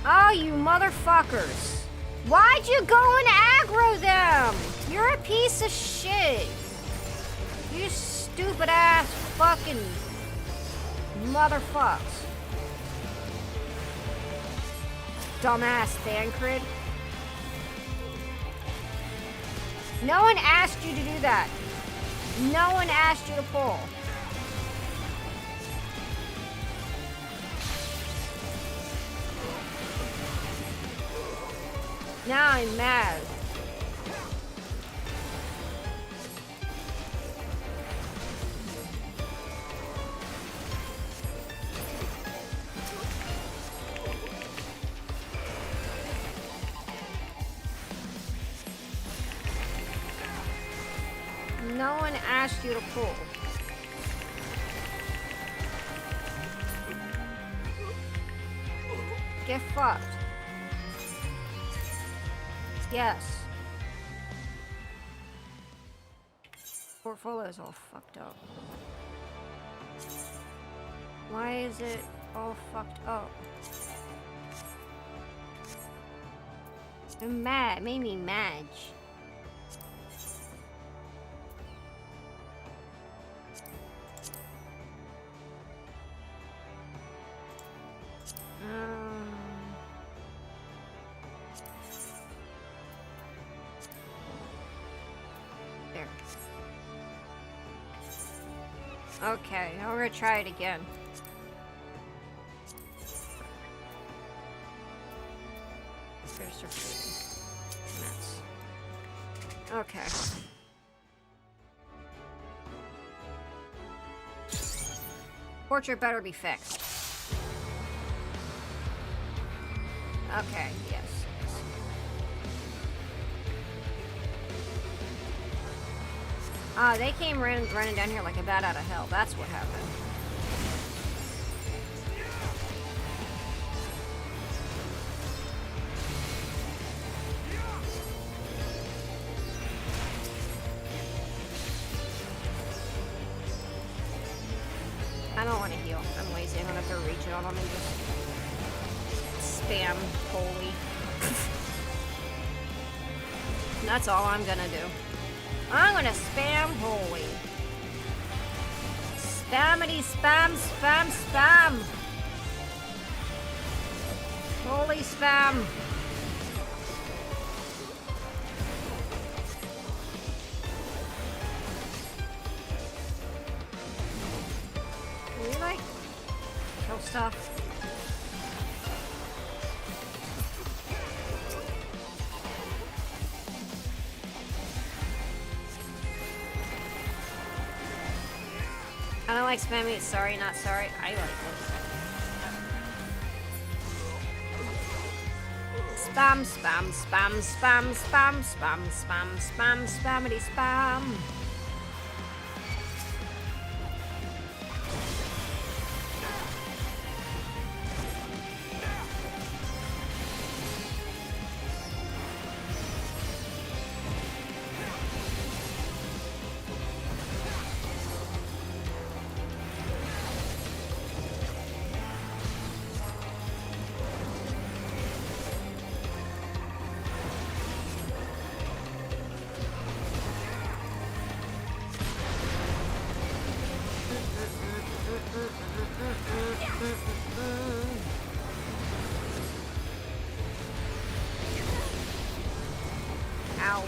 Oh, you motherfuckers. Why'd you go and aggro them? You're a piece of shit. You stupid ass fucking motherfucks. Dumbass Thancred. No one asked you to do that. No one asked you to pull. Now I'm mad. No one asked you to pull. Get fucked. Yes. Portfolio's all fucked up. Why is it all fucked up? I'm mad. It made me mad. There. Okay, now we're gonna try it again. Okay. Portrait better be fixed. Okay, yes. They came running down here like a bat out of hell. That's what happened. I don't want to heal. I'm lazy. I'm gonna have to reach it on them and just spam holy. That's all I'm gonna do. I'm gonna spam holy. Spammity spam spam spam. Holy spam. Can we like kill stuff? I don't like spamming it. Sorry, not sorry. I like it. Spam, spam, spam, spam, spam, spam, spam, spam, spammity spam. Ow.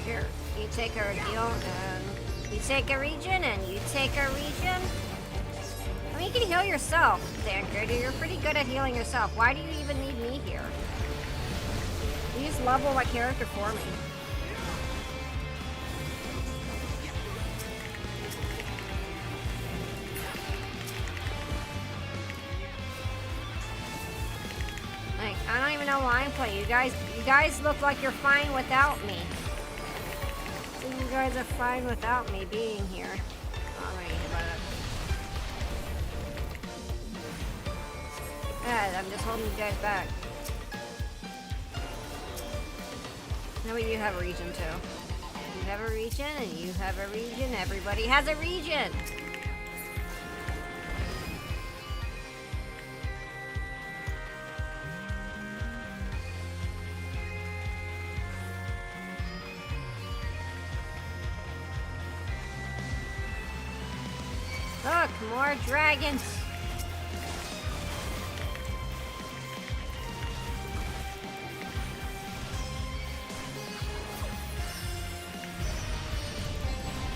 Here, you take a you take a region and you take a region. I mean, you can heal yourself, Dancard. You're pretty good at healing yourself. Why do you even need me here? You just level my character for me. Like, I don't even know why I'm playing. You guys look like you're fine without me. So you guys are fine without me being here. Alright, yeah, I'm just holding you guys back. No, but you have a region too. You have a region, and you have a region. Everybody has a region! Look, more dragons!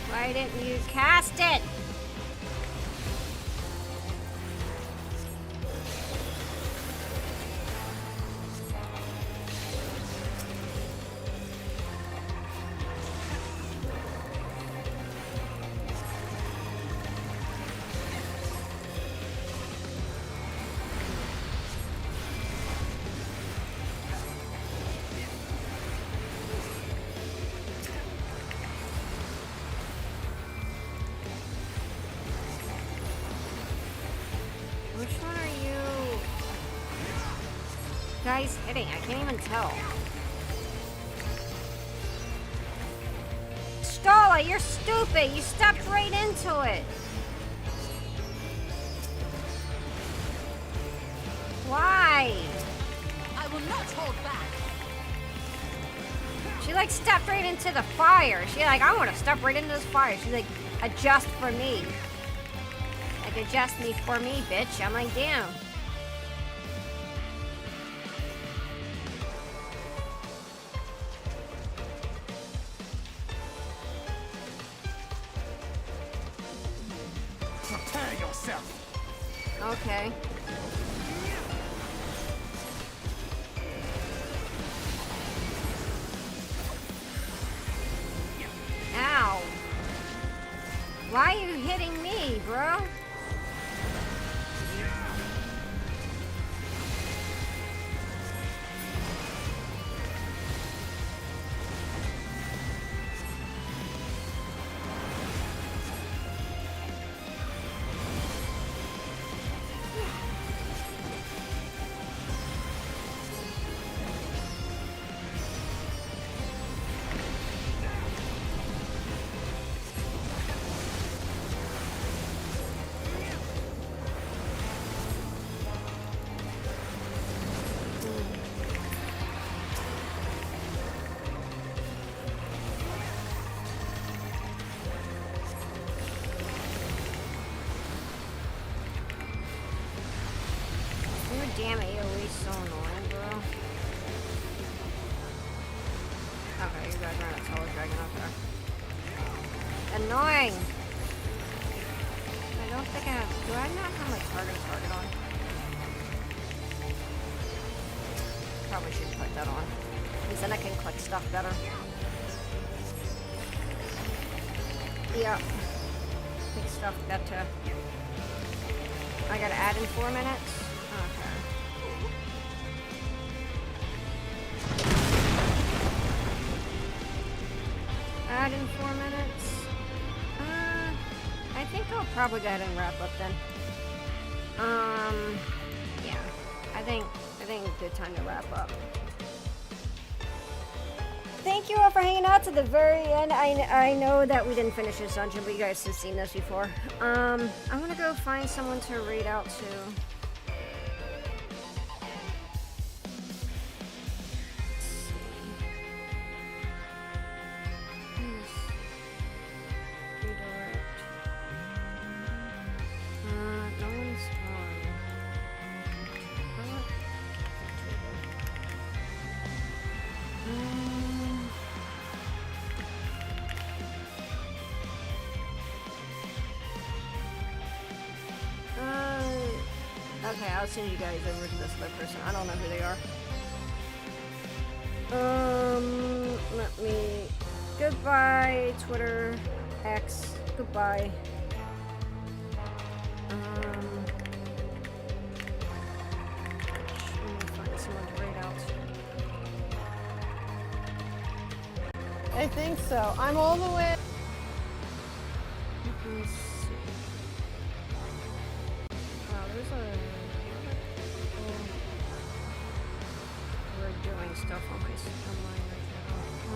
Why didn't you cast it? Which one are you guys hitting? I can't even tell. Stola, you're stupid. You stepped right into it. Why? I will not hold back. She like stepped right into the fire. She like, I want to step right into this fire. She's like, adjust for me. Like, adjust me for me, bitch. I'm like, damn. Prepare yourself. Okay. Ow. Why are you hitting me, bro? Damn it, you're so annoying, bro. Okay, you guys are not totally dragging up there. Annoying! I don't think I have... Do I not have my target on? Probably should put that on. Because then I can click stuff better. Yeah. Click stuff better. I gotta add in 4 minutes? Okay. Add in 4 minutes. I think I'll probably go ahead and wrap up then. Yeah. I think good time to wrap up. Thank you all for hanging out to the very end. I know that we didn't finish this dungeon, but you guys have seen this before. I'm gonna go find someone to raid out to. I'll send you guys over to this other person. I don't know who they are. Let me... Goodbye, Twitter, X. Goodbye. Let me find someone to raid out. I think so. I'm all the way. Let me see. Wow, there's a... We're doing stuff on my online right now.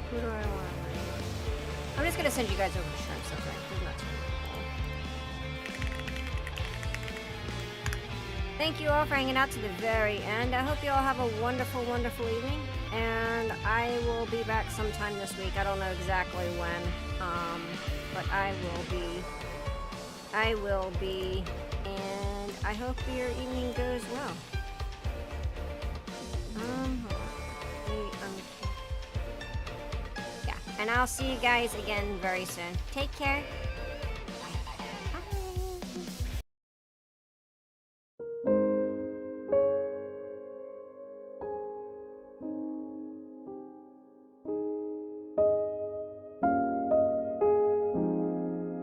Who do I want? I'm just gonna send you guys over to Shrimps, I think. There's not too many people. Thank you all for hanging out to the very end. I hope you all have a wonderful, wonderful evening. And I will be back sometime this week. I don't know exactly when. But I will be. And I hope your evening goes well. Yeah, and I'll see you guys again very soon. Take care.